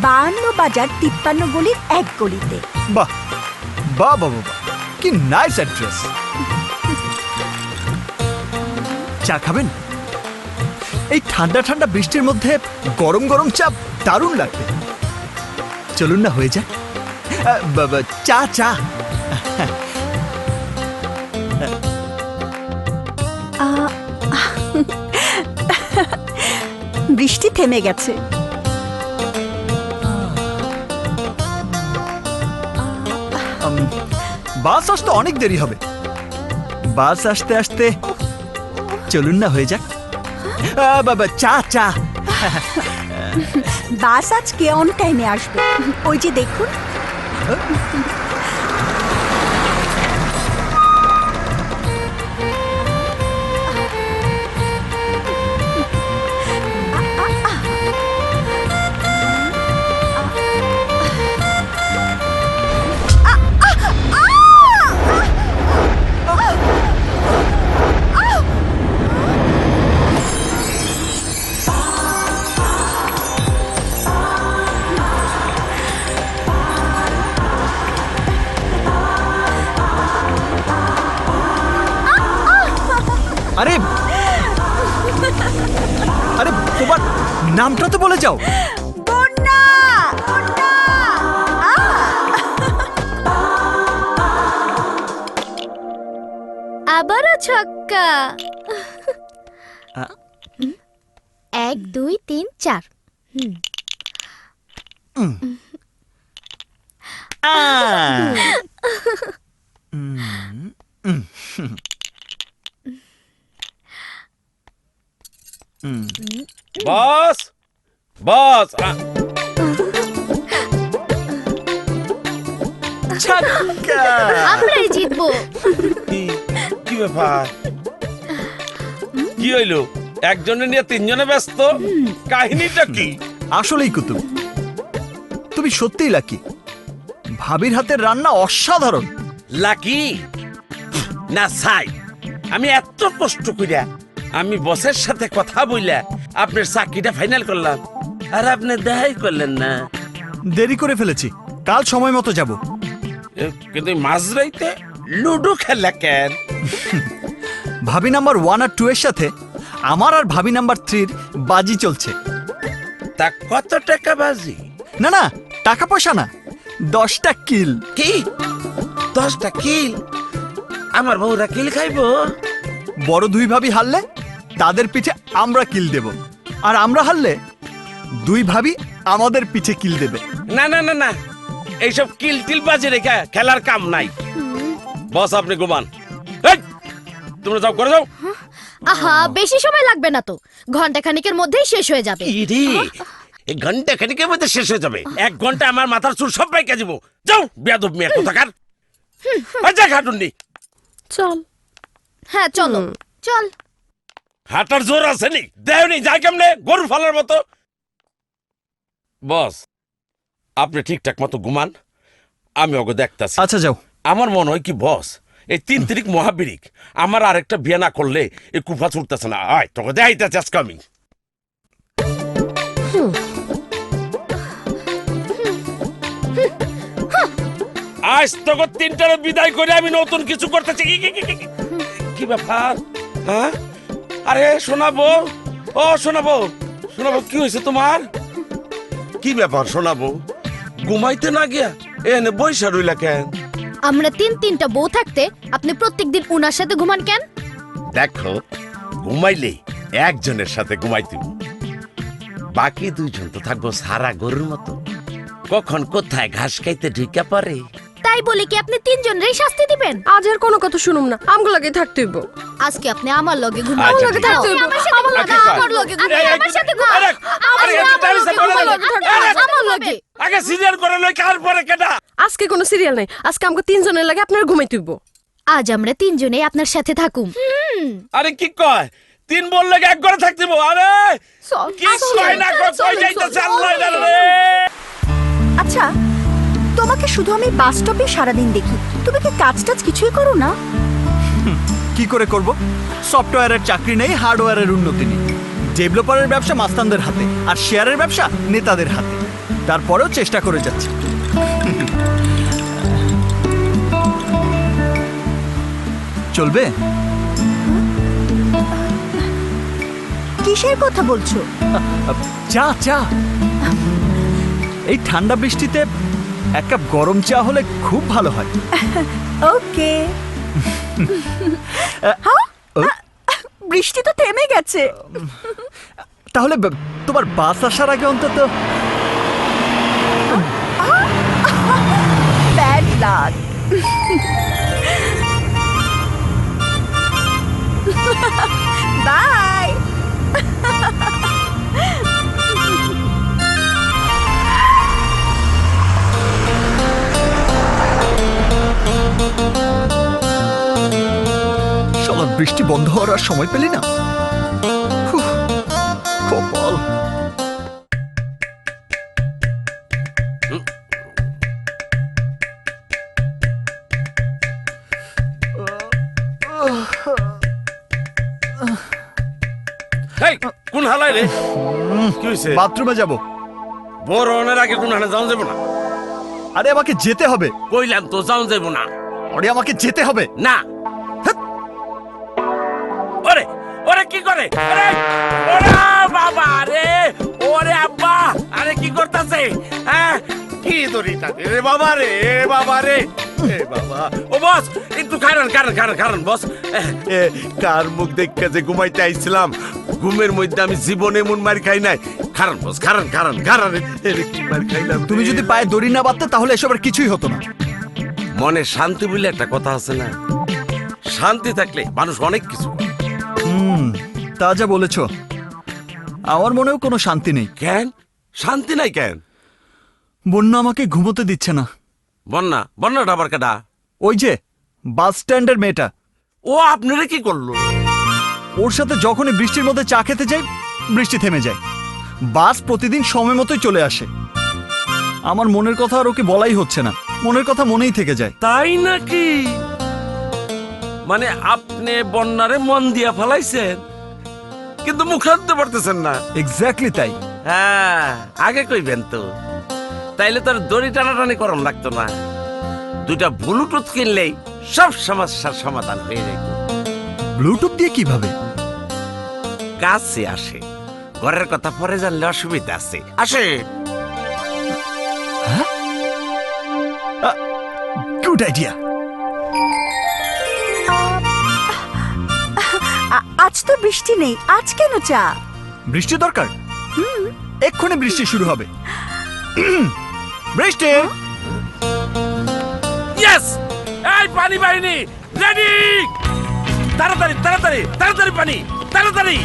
52 বাজার 53 গলির এক গলিতে। বাহ বাহ বাহ বাহ, কি নাইস অ্যাড্রেস। চা খাবেন? এই ঠান্ডা ঠান্ডা বৃষ্টির মধ্যে গরম গরম চা দারুণ লাগবে। চলুন না, হয়ে যায়। চা চা। বৃষ্টি থেমে গেছে। বাস আসতে অনেক দেরি হবে। বাস আসতে আসতে চলুন না, হয়ে যাক। বাবা, চা চা। বাস আজকে অন টাইমে আসবে, ওই যে দেখুন। আরে আরে, তোমার নামটা তো বলে যাও। বন্যা, বন্যা। আবারও ছক্কা। 1 2 3 4। বস বস আমরাই জিতবো। কি ব্যাপার কি হইলো একজনে নিয়ে তিনজনে ব্যস্ত কাহিনীটা কি আসলেই কুতুব, তুমি সত্যিই লাকি। ভাবির হাতের রান্না অসাধারণ। লাকি না সাই আমি এত কষ্ট কইরা আমি বসের সাথে কথা বইলা আপনার চাকরিটা ফাইনাল করলাম আর আপনি দেখাই করলেন না। দেরি করে ফেলেছি, কাল সময় মতো যাব। কিন্তু মাঝরাইতে লুডো খেলা কেন? ভাবি নাম্বার 1 আর 2 এর সাথে আমার আর ভাবি নাম্বার 3 বাজি চলছে। তা কত টাকা বাজি? না না, টাকা পয়সা না, 10টা কিল। কি 10টা কিল? আমার বউরা কিল খাইবো? বড় দুই ভাবি হারলে তাদের পিঠে আমরা কিল দেব, আর আমরা হারলে দুই ভাবি আমাদের পিঠে কিল দেবে। না না না না, এইসব কিল টিল বাজি রেখে খেলার কাম নাই। বস আপনি ঘুমান, এই, তোমরা যাও করে যাও। আহা, বেশি সময় লাগবে না তো, ঘন্টা খানিকের মধ্যেই শেষ হয়ে যাবে। ইরে এই ঘন্টা খানিকের মধ্যে শেষ হয়ে যাবে? 1 ঘন্টা আমার মাথার চুল সব বাইকে যাবো। যাও বেয়াদব মেয়ে কোথাকার। আচ্ছা খাটুননি চল। হ্যাঁ চলো, চল। হাঁটার জোর আছে নি? দেহ নেই, যাই কেমনে গরু ফালার মতো। বস আপনি ঠিকঠাক মতো ঘুমান, আমি ওকে দেখতাছি। আচ্ছা যাও। আমার মনে হয় কি বস, এই 3 তারিখ মহাবীরিক আমার আরেকটা বিয়ে না করলে এই কুফা ছুটতেছে না। আয় তোকে দেখাইতেছি আজকে আমি। আজ তোকে 3টারে বিদায় করে আমি নতুন কিছু করতেছি। কি ব্যাপার? হ্যাঁ আরে শোনাবো, ও শোনাবো, শোনাবো কি হয়েছে তোমার? কি ব্যাপার শোনাবো? ঘুমাইতে না গিয়া এনে বৈশা রইলা কেন? আমরা তিনটা বউ থাকতে আপনি প্রত্যেকদিন উনার সাথে ঘুমান কেন? দেখো ঘুমাইলে একজনের সাথে ঘুমাইতে, বাকি 2 জন তো থাকবো সারা গরুর মতো। কখন কোথায় ঘাস খাইতে ঢুকা পড়ে। তাই বলে কি আপনি 3 জনেরই শাস্তি দিবেন? আজ আর কোনো কথা শুনুম না, আমগো লাগে থাকতে হইব। আজকে আপনি আমার লগে ঘুমান। আচ্ছা, আমার লগে ঠিক থাকতে আছে। হইব। আমার লগে, আমার লগে ঘুমান। আমার সাথে ঘুমান। আরে, আরে, আমার লগে। আগে সিরিয়াল করে লই, কার পরে কেডা? আজকে কোনো সিরিয়াল নাই, আজকে আমগো 3 জনের লাগে আপনার ঘুমাইতে হইব। আজ আমরা 3 জনেই আপনার সাথে থাকুম। আরে কি কয় 3 বললে 1 ঘরে থাকতে দিব? আরে কি কয় না কয় কই যাইতেছে আল্লাহ জানে। আচ্ছা, তোমাকে শুধু আমি বাস স্টপে সারাদিন দেখি, তুমি কি কাজ টাজ কিছুই করো না? কি করে করব? সফটওয়্যারের চাকরি নেই, হার্ডওয়্যারের উন্নতি নেই। ডেভেলপারের ব্যবসা মাস্তানদের হাতে, আর শেয়ারের ব্যবসা নেতাদের হাতে। তারপরেও চেষ্টা করে যাচ্ছে। চলবে? কিসের কথা বলছো? চা চা। এই ঠান্ডা বৃষ্টিতে 1 কাপ গরম চা হলে খুব ভালো হয়। ওকে। ও, বৃষ্টি তো থেমে গেছে। তাহলে তোমার বাস আসার আগে অন্তত ব্যাড লাক। বাই। শালা বৃষ্টি বন্ধ হওয়ার আর সময় পেলি না। হুঁ, কপাল। এই কোন হালাই রে? কি হইছে? বাথরুমে যাব। বড় অনের আগে কোন হালে যাওয়া যাবে না। আরে আমাকে যেতে হবে। কইলাম তো যাওয়া যাবে না। আরে আমাকে যেতে হবে। না ওরে ওরে কি করে? আরে ওরে বাবা রে, ওরে আব্বা, আরে কি করতেছে? হ্যাঁ কি দড়িটা রে বাবা রে, বাবা রে, এ বাবা। ও বস একটু কারণ বস, কার মুখ দেখে যে ঘুমাইতে আইছিলাম, ঘুমের মধ্যে আমি জীবনে মন মার খাই নাই। কারণ বস, কারণ কি মার খাইলাম? তুমি যদি পায়ে দড়ি না বাঁধতে তাহলে এসব আর কিছুই হতো না। মনে শান্তি বলে একটা কথা আছে না, শান্তি থাকলে মানুষ অনেক কিছু করে। তা যা বলেছ, আমার মনেও কোনো শান্তি নেই। কেন শান্তি নাই কেন? বন্যা আমাকে ঘুমোতে দিচ্ছে না। বন্যাটা আবার কেডা? ওই যে বাস স্ট্যান্ডের মেয়েটা, ও আপনারা কি করলো? ওর সাথে যখনই বৃষ্টির মধ্যে চা খেতে যাই, বৃষ্টি থেমে যায়। বাস প্রতিদিন সময় মতোই চলে আসে। আমার মনের কথা আর ওকে বলাই হচ্ছে না, মনের কথা মনেই থেকে যায়। তাই নাকি? মানে আপনি বন্যারে মন দিয়া ফেলাইছেন, কিন্তু মুখে আনতে পারতেছেন না। এক্স্যাক্টলি তাই। হ্যাঁ, আগে কইবেন তো, তাইলে তোর দড়ি টানাটানি করম লাগতো না। দুইটা ব্লুটুথ কিনলেই সব সমস্যার সমাধান হয়ে যেত। ব্লুটুথ দিয়ে কিভাবে? কাছে আসে, ঘরের কথা পরে জানলে অসুবিধা আছে। আসে। Good idea. আজ তো বৃষ্টি নেই, আজ কেন চা? বৃষ্টি দরকার, এক্ষুনি বৃষ্টি শুরু হবে। বৃষ্টি! ইয়েস! এই পানি বাহিনী রেডি! তাড়াতাড়ি তাড়াতাড়ি তাড়াতাড়ি পানি, তাড়াতাড়ি!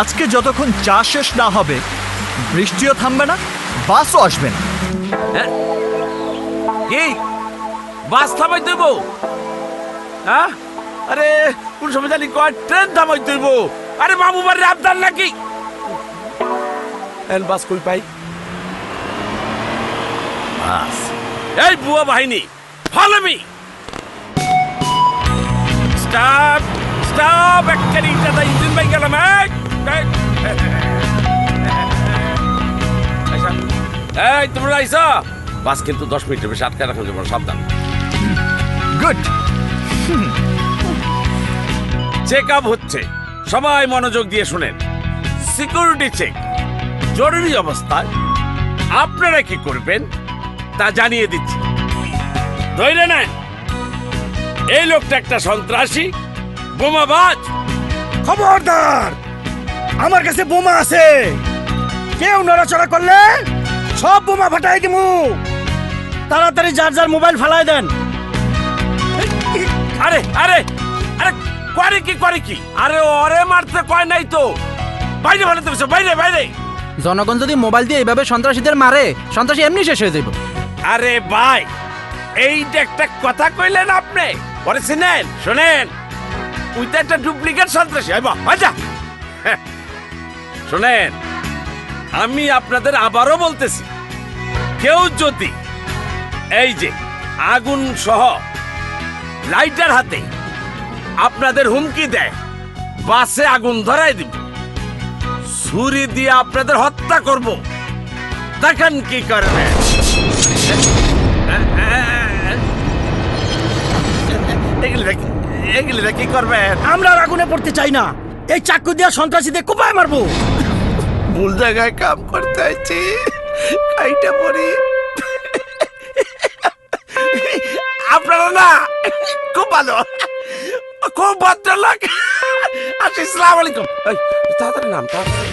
আজকে যতক্ষণ চা শেষ না হবে, বৃষ্টিও থামবে না, বাসও আসবে না। কি বাস থামাই দেব? হ্যাঁ, আরে কোন সময় জানি কয় ট্রেন থামাই দেব। আরে মামু বাড়ির আবদার নাকি? বাস কই পাই? বাস। এই বুয়া বাহিনী, ফলো মি। Stop stop! একটা ইঞ্জিন বাই গেলাম। এই তোমরা আইসা, বাস কিন্তু 10 মিনিটের বেশি আটকে রাখা যাবে না, সাবধান। গুড। চেক আপ হচ্ছে, সবাই মনোযোগ দিয়ে শুনেন। Security check. জরুরি অবস্থায় আপনারা কি করবেন তা জানিয়ে দিচ্ছি। ধরে নেন, এই লোকটা একটা সন্ত্রাসী, বোমাবাজ। খবরদার, আমার কাছে বোমা আছে, কেউ নড়াচড়া করলে সব বোমা ফাটাই দিমু। তাড়াতাড়ি যার যার মোবাইল ফালাই দেন। আরে আরে আরে করে কি? আরে ওরে মারতে কয় নাই তো, বাইরে ভালো তো, বাইরে বাইরে। জনগণ যদি মোবাইল দিয়ে এইভাবে সন্ত্রাসীদের মারে, সন্ত্রাসী এমনি শেষ হয়ে যাবে। আরে ভাই, এইটা একটা কথা কইলেন আপনি? পরে শুনেন শোনেন, ওই তো একটা ডুপ্লিকেট সন্ত্রাসী। আচ্ছা শোনেন, আমি আপনাদের আবারও বলতেছি, কেউ যদি এই যে আগুন সহ লাইটার হাতে আপনাদের হুমকি দেয়, বাসে আগুন ধরাই দিব, ছুরি দিয়ে আপনাদের হত্যা করব, দেখেন কি করবে। এগুলি কি করবেন? আমরা আর আগুনে পড়তে চাই না, এই চাকু দিয়া সন্ত্রাসীদের কোপায় মারবো। ভুল জায়গায় কাম করতে আছি, কাইটা পড়ি। আপনারা না খুব ভালো, খুব ভদ্রলোক। আচ্ছা, আসসালামু আলাইকুম। তাড়াতাড়ি নাম, তাড়াতাড়ি।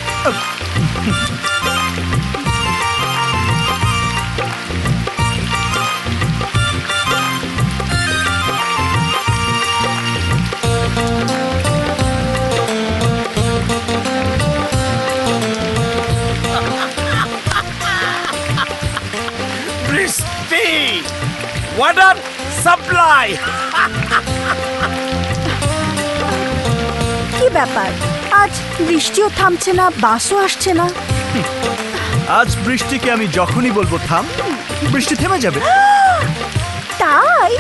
বৃষ্টি, ওয়াটার সাপ্লাই। কি ব্যাপার, আজ বৃষ্টিও থামছে না, বাসও আসছে না? আজ বৃষ্টিকে আমি যখনই বলবো থাম, বৃষ্টি থেমে যাবে। তাই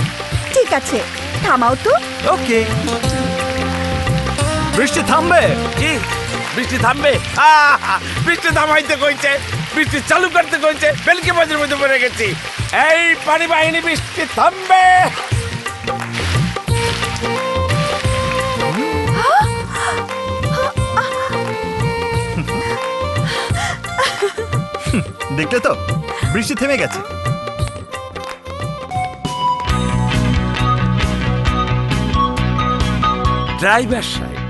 ঠিক আছে, থামাও তো। ওকে, বৃষ্টি থামবে। কি বৃষ্টি থামবে? বৃষ্টি থামাইতে কইছে, বৃষ্টি চালু করতে কইছে, বেলকি বাজের মধ্যে পড়ে গেছি। এই পানি বাহিনী, বৃষ্টি থামবে। দেখলে তো, বৃষ্টি থেমে গেছে। ড্রাইভার সাহেব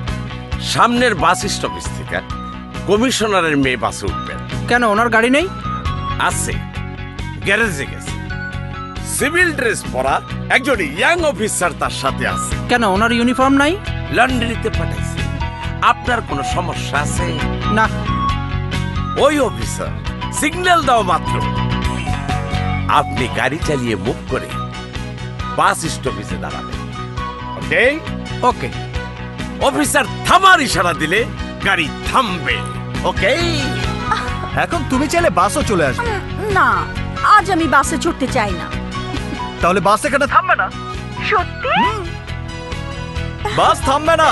সামনের বাস স্টপেজ থেকে কমিশনারের মেয়ে বাসে উঠবেন। কেন ওনার গাড়ি নেই? আছে, গ্যারেজে গেছে। সিভিল ড্রেস পরা একজন ইয়াং অফিসার তার সাথে আছে। কেন ওনার ইউনিফর্ম নাই? লন্ড্রিতে পাঠাইছে। আপনার কোনো সমস্যা আছে? না। ওই অফিসার সিগন্যাল দাও মাত্র আপনি গাড়ি চালিয়ে মুভ করে বাস স্টপেজে দাঁড়াবেন। ওকে ওকে। অফিসার থামার ইশারা দিলে গাড়ি থামবে। ওকে। এখন তুমি চাইলে বাসও চলে আসবে। না, আজ আমি বাসে চড়তে চাই না। তাহলে বাস এখানে থামবে না? সত্যি? বাস থামবে না।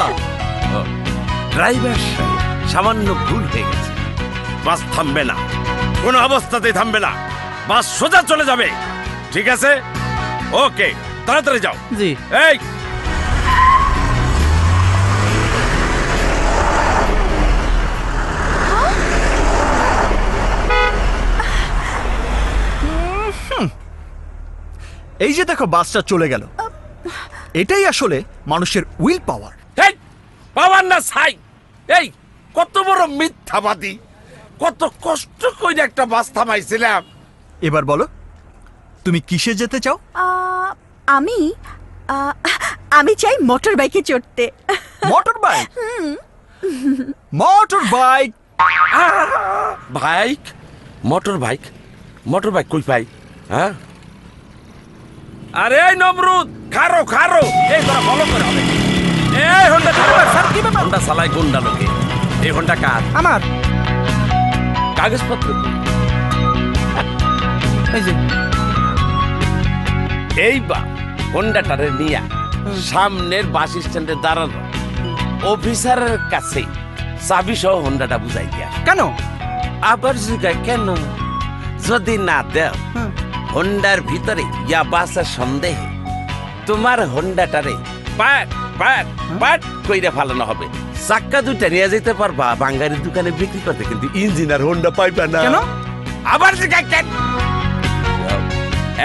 ড্রাইভার সাহেব সামান্য ভুল হয়ে গেছে। বাস থামবে না, কোনো অবস্থাতেই থামবে না। বাস সোজা চলে যাবে। ঠিক আছে? ওকে, তাড়াতাড়ি যাও। জি। এই এই যে দেখো বাসটা চলে গেল। এটাই আসলে মানুষের উইল পাওয়ার। এই পাওয়ার না ছাই। এই কত বড় মিথ্যাবাদী! কত কষ্ট করে একটা বাস থামাইছিলাম। এবার বলো তুমি কিসে যেতে চাও? আমি আমি চাই মোটর বাইকে চড়তে। Motor bike? Motor bike? Bike? Motor bike? Motor bike কই পাই? হ্যাঁ, আরে এই নমরুদ, খারো খারো। এই তোরা ফলো করে হবে। এই হোন্ডা স্যার, কি ব্যাপার? হোন্ডা চালায় গুন্ডা লোকে। এই হোন্ডা কার? আমার। কাগজপত্র কই? এই যে এইবার হোন্ডাটারে নিয়া সামনের বাস স্ট্যান্ডে দাঁড়ানো অফিসারের কাছে চাবি সহ হোন্ডাটা বুঝাই দিয়া। কেন? আবার জিজ্ঞাসা কেন? যদি না দেও হোন্ডার ভিতরে ইয়া বাসের সন্দেহে তোমার হোন্ডাটারে পাট পাট পাট কইরা ফালানো হবে। চাক্কা দুইটা নিয়ে যেতে পারবা বাঙ্গারির দোকানে বিক্রি করতে, কিন্তু ইঞ্জিন আর হোন্ডা পাইবা না। কেন? আবার জিজ্ঞাসা কেন?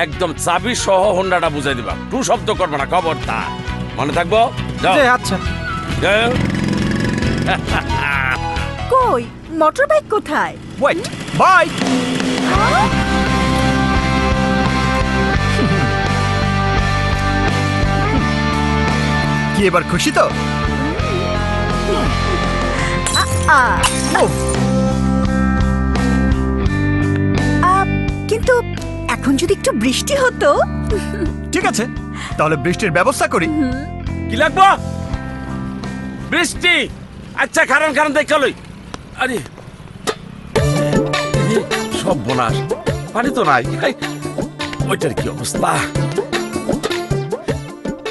একদম চাবি সহ হোন্ডাটা বুঝাই দিবা। টু শব্দ করবে না, খবরদার। মনে থাকবো? যাও। জি, আচ্ছা। যাও। কই মোটর বাইক কোথায়? Wait, bike? কি এবার খুশি তো? কিন্তু এখন যদি একটু বৃষ্টি হতো। ঠিক আছে, তাহলে বৃষ্টির ব্যবস্থা করি। কি লাগবো? বৃষ্টি? আচ্ছা, কারণ কারণ দেখ চলই। আরে সব বোনাস, পানি তো নাই। ওইটার কি অবস্থা?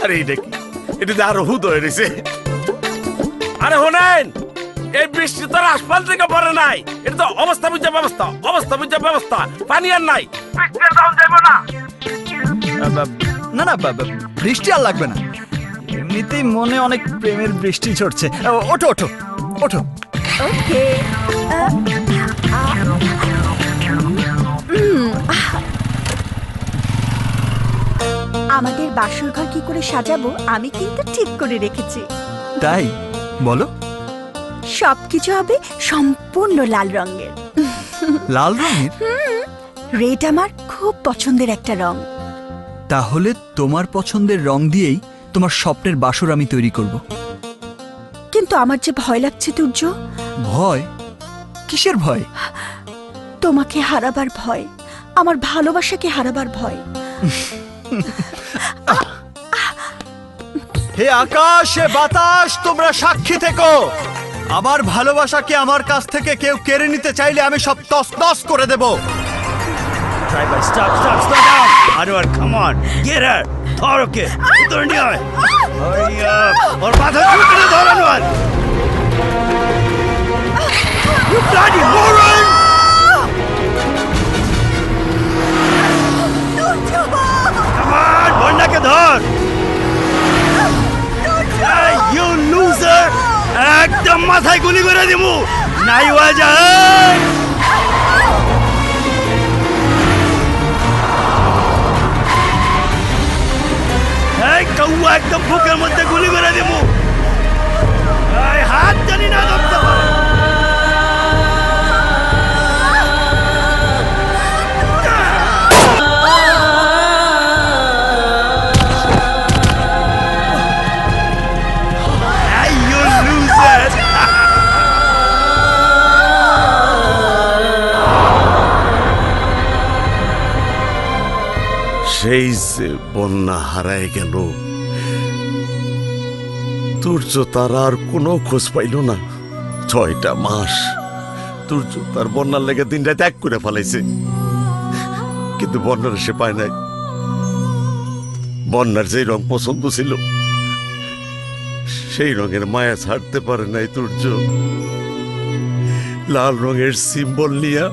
আরে এটা কি? এটা আরো হুদ হয়ে রয়েছে। আরে হোনেন, এই বৃষ্টি তো আসমান থেকে পড়ে নাই। এটা তো অবস্থা বুঝা ব্যবস্থা, অবস্থা বুঝা ব্যবস্থা। পানি আর নাই, বৃষ্টির দাম যাইব না। না না, বৃষ্টি আর লাগবে না। এমনিতেই মনে অনেক প্রেমের বৃষ্টি ঝরছে। ওঠো ওঠো ওঠো। ওকে। আমাদের বাসর ঘর কি করে সাজাবো আমি কিন্তু ঠিক করে রেখেছি। তাই বলো? সবকিছু হবে সম্পূর্ণ লাল রঙের। লাল রঙের? রেড আমার খুব পছন্দের একটা রং। তাহলে তোমার পছন্দের রং দিয়েই তোমার স্বপ্নের বাসর আমি তৈরি করব। কিন্তু আমার যে ভয় লাগছে তুর্য। ভয়? কিসের ভয়? তোমাকে হারাবার ভয়, আমার ভালোবাসাকে হারাবার ভয়। হে আকাশ, হে বাতাস, তোমরা সাক্ষী থেকো। আমার ভালোবাসাকে আমার কাছ থেকে কেউ কেড়ে নিতে চাইলে আমি সব তছনছ করে দেব। Driver stop stop stop down. Anwar come on, get her. ধর ওকে, ভিতরে নিয়ে আয়। হারি আপ, ওর মাথা চুলকে ধর Anwar. You bloody moron! Come on, বন্যাকে ধর। Hey, you loser! একদম মাথায় গুলি করে দিমু। নাই হয়ে যায়। এই কৌয়া একদম বুকের মধ্যে গুলি করে দিমু। এই হাত জানি না ধরতে পারে। Hey, you loser! সেই যে বন্যা হারায় গেল, সূর্য তার আর কোনো খোঁজ পাইল না। 6টা মাস সূর্য তার বন্যার লেগে দিনটা ত্যাগ করে ফেলাইছে, কিন্তু বন্যার সে পায় নাই। বন্যার যেই রং পছন্দ ছিল সেই রঙের মায়া ছাড়তে পারে নাই সূর্য। লাল রঙের সিম্বল নিয়া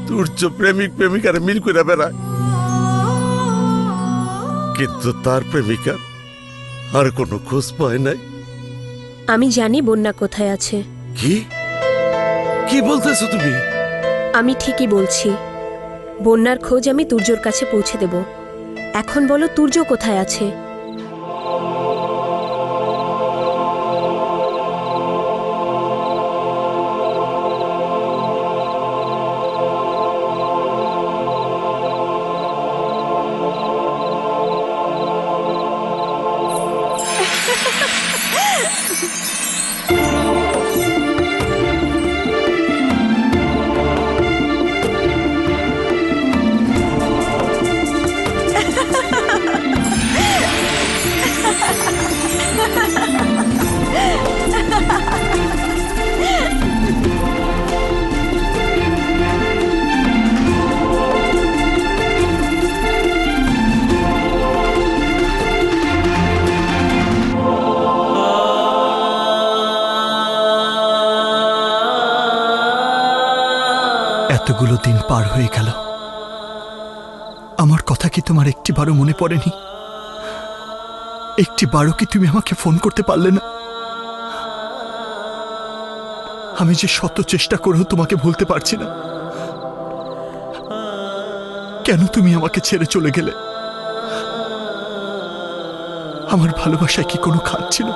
সূর্য প্রেমিক প্রেমিকার মিল করে বেড়ায়, কিন্তু তার প্রেমিকার আর কোনো খোঁজ পায় নাই। আমি জানি বন্যা কোথায় আছে। কি কি বলতেছো তুমি? আমি ঠিকই বলছি, বন্যার খোঁজ আমি তুর্যর কাছে পৌঁছে দেব। এখন বলো তুর্য কোথায় আছে? এতগুলো দিন পার হয়ে গেল, আমার কথা কি তোমার একটিবারও মনে পড়েনি? একটিবারও কি তুমি আমাকে ফোন করতে পারলে না? আমি যে শত চেষ্টা করেও তোমাকে ভুলতে পারছি না। কেন তুমি আমাকে ছেড়ে চলে গেলে? আমার ভালোবাসায় কি কোনো খাত ছিল?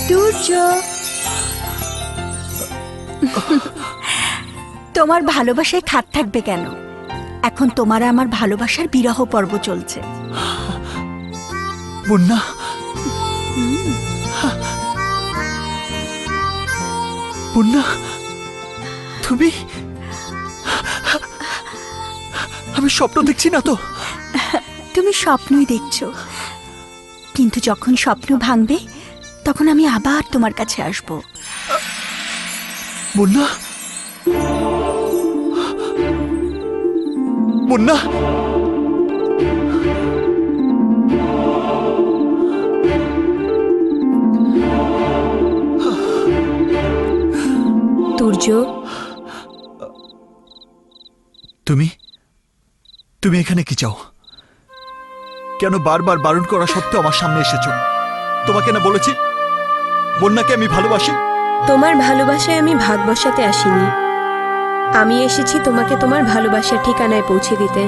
সূর্য, তোমার ভালোবাসায় খাত থাকবে কেন? এখন তোমার আমার ভালোবাসার বিরহ পর্ব চলছে। বন্যা, বন্যা, তুমি? আমি স্বপ্ন দেখছি না তো? তুমি স্বপ্নই দেখছো, কিন্তু যখন স্বপ্ন ভাঙবে তখন আমি আবার তোমার কাছে আসব। বন্যা, বন্যা, তুর্য, তুমি তুমি এখানে কি চাও? কেন বারবার বারণ করা সত্ত্বেও আমার সামনে এসেছো? তোমাকে না বলেছি বন্যাকে আমি ভালোবাসি? তোমার ভালোবাসায় আমি ভাগ বসাতে আসিনি, আমি এসেছি তোমাকে তোমার ভালোবাসার ঠিকানায় পৌঁছে দিতে।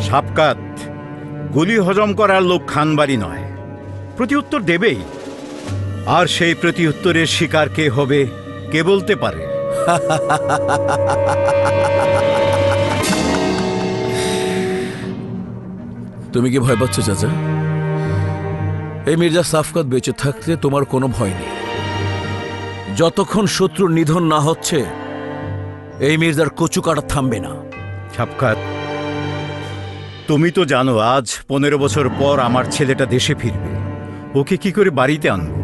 সাবকাত, গুলি হজম করার লোক খানবাড়ি নয়, প্রতিউত্তর দেবেই। আর সেই প্রতিউত্তরের শিকার কে হবে কে বলতে পারে? তুমি কি ভয় পাচ্ছ চাচা? এই মির্জা সাফকাত বেঁচে থাকতে তোমার কোনো ভয় নেই। যতক্ষণ শত্রুর নিধন না হচ্ছে এই মির্জার কচু কাটা থামবে না। সাবকাত, তুমি তো জানো আজ 15 বছর পর আমার ছেলেটা দেশে ফিরবে। ওকে কি করে বাড়িতে আনবো?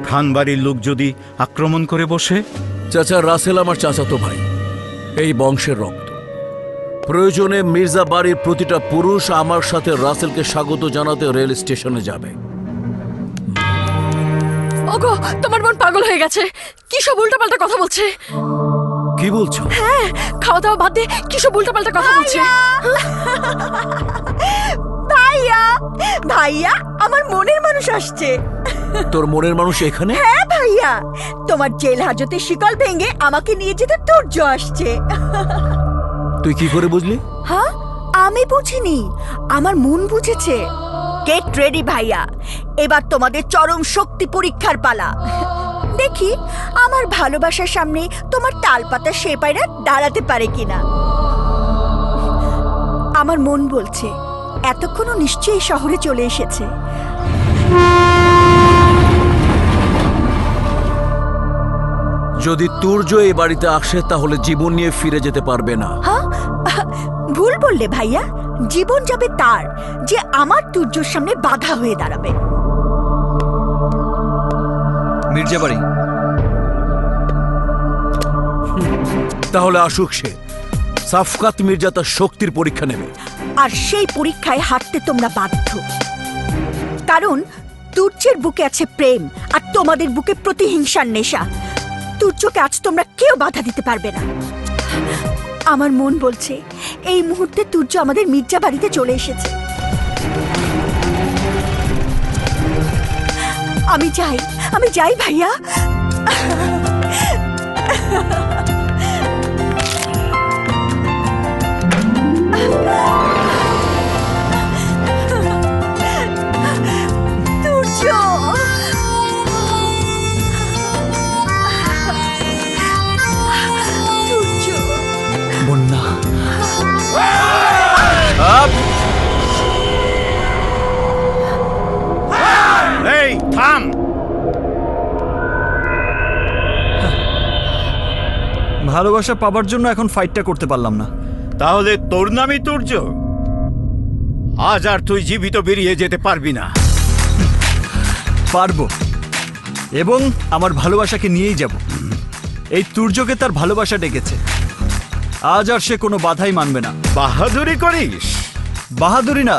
খানবাড়ির লোক যদি আক্রমণ করে বসে? চাচা, রাসেল আমার চাচাতো ভাই, এই বংশের রক্ত। প্রয়োজনে মির্জা বাড়ির প্রতিটা পুরুষ আমার সাথে রাসেলকে স্বাগত জানাতে রেল স্টেশনে যাবে। ওগো, তোমার বোন পাগল হয়ে গেছে, কি সব উল্টাপাল্টা কথা বলছে। কি বলছো? হ্যাঁ, খাওয়া দাওয়া বাদ দিয়ে কি সব উল্টাপাল্টা কথা বলছে। ভাইয়া ভাইয়া, আমার মনের মানুষ আসছে। তোর মনের মানুষ এখানে? হ্যাঁ ভাইয়া, তোমার জেল হাজতে শিকল ভেঙে আমাকে নিয়ে যেতে তুর্য আসছে। তুই কি করে বুঝলি? হ্যাঁ, আমি বুঝিনি, আমার মন বুঝেছে। গেট রেডি ভাইয়া, এবার তোমাদের চরম শক্তি পরীক্ষার পালা। দেখি আমার ভালোবাসার সামনে তোমার তালপাতা সেপাইরা দাঁড়াতে পারে কিনা। আমার মন বলছে এতক্ষণও নিশ্চয়ই শহরে চলে এসেছে। যদি তুর্য এই বাড়িতে আসে তাহলে জীবন নিয়ে ফিরে যেতে পারবে না। হ্যাঁ, ভুল বললে ভাইয়া, জীবন যাবে তার যে আমার তুর্যর সামনে বাধা হয়ে দাঁড়াবে। মির্জাবাড়ি। তাহলে আসুক সে। সাফকাত মির্জা তার শক্তির পরীক্ষা নেবে, আর সেই পরীক্ষায় হারতে তোমরা বাধ্য, কারণ তুর্যের বুকে আছে প্রেম আর তোমাদের বুকে প্রতিহিংসার নেশা। তুর্যকে আজ তোমরা কেউ বাধা দিতে পারবে না। আমার মন বলছে এই মুহূর্তে তুর্য আমাদের মির্জা বাড়িতে চলে এসেছে। আমি যাই ভাইয়া। তুর্য, বন্যা। এই থাম। ভালোবাসা পাবার জন্য এখন ফাইটটা করতে পারলাম না। তাহলে তোর নামই তুর্য? আজ আর তুই জীবিত বেরিয়ে যেতে পারবি না। পারবো, এবং আমার ভালোবাসাকে নিয়েই যাব। এই তুর্যকে তার ভালোবাসা ডেকেছে, আজ আর সে কোনো বাধাই মানবে না। বাহাদুরি করিস? বাহাদুরি না,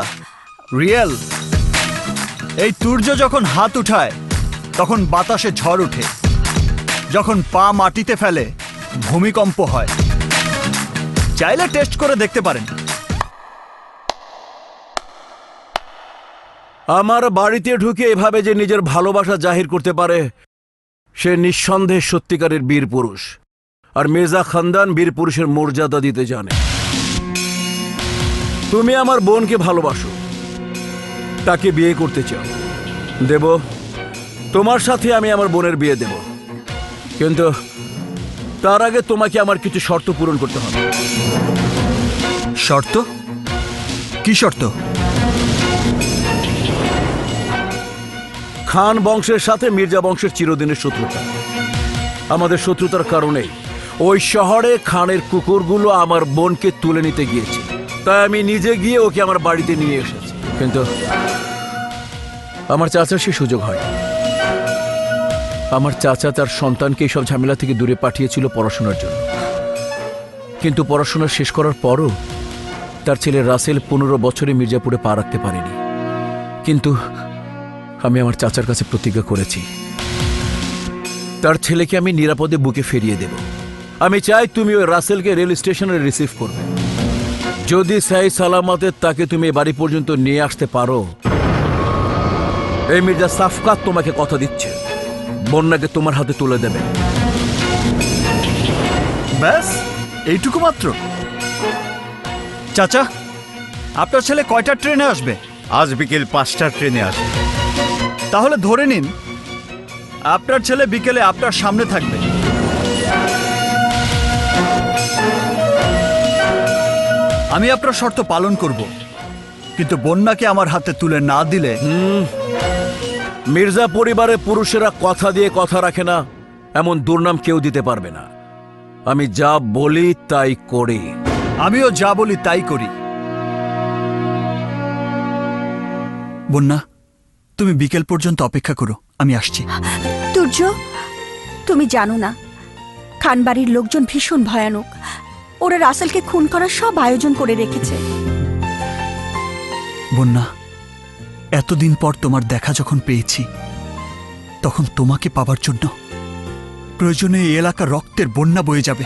রিয়েল। এই তুর্য যখন হাত উঠায় তখন বাতাসে ঝড় ওঠে, যখন পা মাটিতে ফেলে ভূমিকম্প হয়। চাইলে টেস্ট করে দেখতে পারেন। আমার বাড়িতে ঢুকে এভাবে যে নিজের ভালোবাসা জাহির করতে পারে সে নিঃসন্দেহে সত্যিকারের বীর পুরুষ। আর মির্জা খানদান বীর পুরুষের মর্যাদা দিতে জানে। তুমি আমার বোনকে ভালোবাসো, তাকে বিয়ে করতে চাও, দেব। তোমার সাথে আমি আমার বোনের বিয়ে দেব, কিন্তু তার আগে তোমাকে আমার কিছু শর্ত পূরণ করতে হবে। শর্ত? কি শর্ত? খান বংশের সাথে মির্জা বংশের চিরদিনের শত্রুতা। আমাদের শত্রুতার কারণেই ওই শহরে খানের কুকুরগুলো আমার বোনকে তুলে নিতে গিয়েছে, তাই আমি নিজে গিয়ে ওকে আমার বাড়িতে নিয়ে এসেছি। কিন্তু আমার চাচার সে সুযোগ হয়। আমার চাচা তার সন্তানকে এইসব ঝামেলা থেকে দূরে পাঠিয়েছিল পড়াশোনার জন্য, কিন্তু পড়াশোনা শেষ করার পরও তার ছেলে রাসেল 15 বছরে মির্জাপুরে পা রাখতে পারেনি। কিন্তু আমি আমার চাচার কাছে প্রতিজ্ঞা করেছি, তার ছেলেকে আমি নিরাপদে বুকে ফিরিয়ে দেব। আমি চাই তুমি ওই রাসেলকে রেল স্টেশনে রিসিভ করবে। যদি সাই সালামতে তাকে তুমি বাড়ি পর্যন্ত নিয়ে আসতে পারো, এই মির্জা সাফকাত তোমাকে কথা দিচ্ছে বন্যাকে তোমার হাতে তুলে দেবে। ব্যাস এইটুকু মাত্র? চাচা, আপনার ছেলে কয়টা ট্রেনে আসবে? আজ বিকেল 5টার ট্রেনে আসবে। তাহলে ধরে নিন আপনার ছেলে বিকেলে আপনার সামনে থাকবে। আমি আপনার শর্ত পালন করব, কিন্তু বন্যাকে আমার হাতে তুলে না দিলে। মির্জা পরিবারের পুরুষেরা কথা দিয়ে কথা রাখে না, এমন দুর্নাম কেউ দিতে পারবে না। আমি যা বলি তাই করি। আমিও যা বলি তাই করি। বন্যা, তুমি বিকেল পর্যন্ত অপেক্ষা করো, আমি আসছি। তুর্য, তুমি জানো না খানবাড়ির লোকজন ভীষণ ভয়ানক। ওরা রাসেলকে খুন করার সব আয়োজন করে রেখেছে। বন্যা, এতদিন পর তোমার দেখা যখন পেয়েছি, তখন তোমাকে পাবার জন্য প্রয়োজনে এই এলাকা রক্তের বন্যা বয়ে যাবে।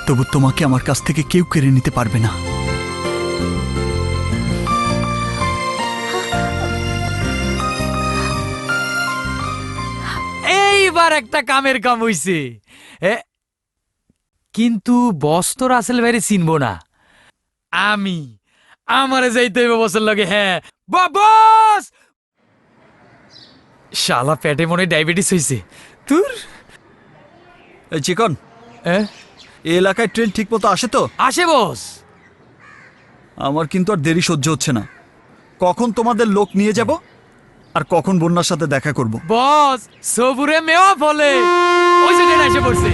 তবু তোমাকে আমার কাছ থেকে কেউ কেড়ে নিতে পারবে না। এইবার একটা কামের কাম হইছে। কিন্তু বস তো রাসেল ভাইরে চিনবো না। আমি আমারে যাইতে হইব বসের লগে। হ্যাঁ বস, শালা পেটে মনে ডায়াবেটিস হইছে তোর। এই চিকন, এই এলাকায় ট্রেন ঠিক মতো আসে তো? আসে বস। আমার কিন্তু আর দেরি সহ্য হচ্ছে না। কখন তোমাদের লোক নিয়ে যাব আর কখন বন্যার সাথে দেখা করব? বস সবুরে মেওয়া ফলে ওই যে ট্রেন এসে পড়ছে।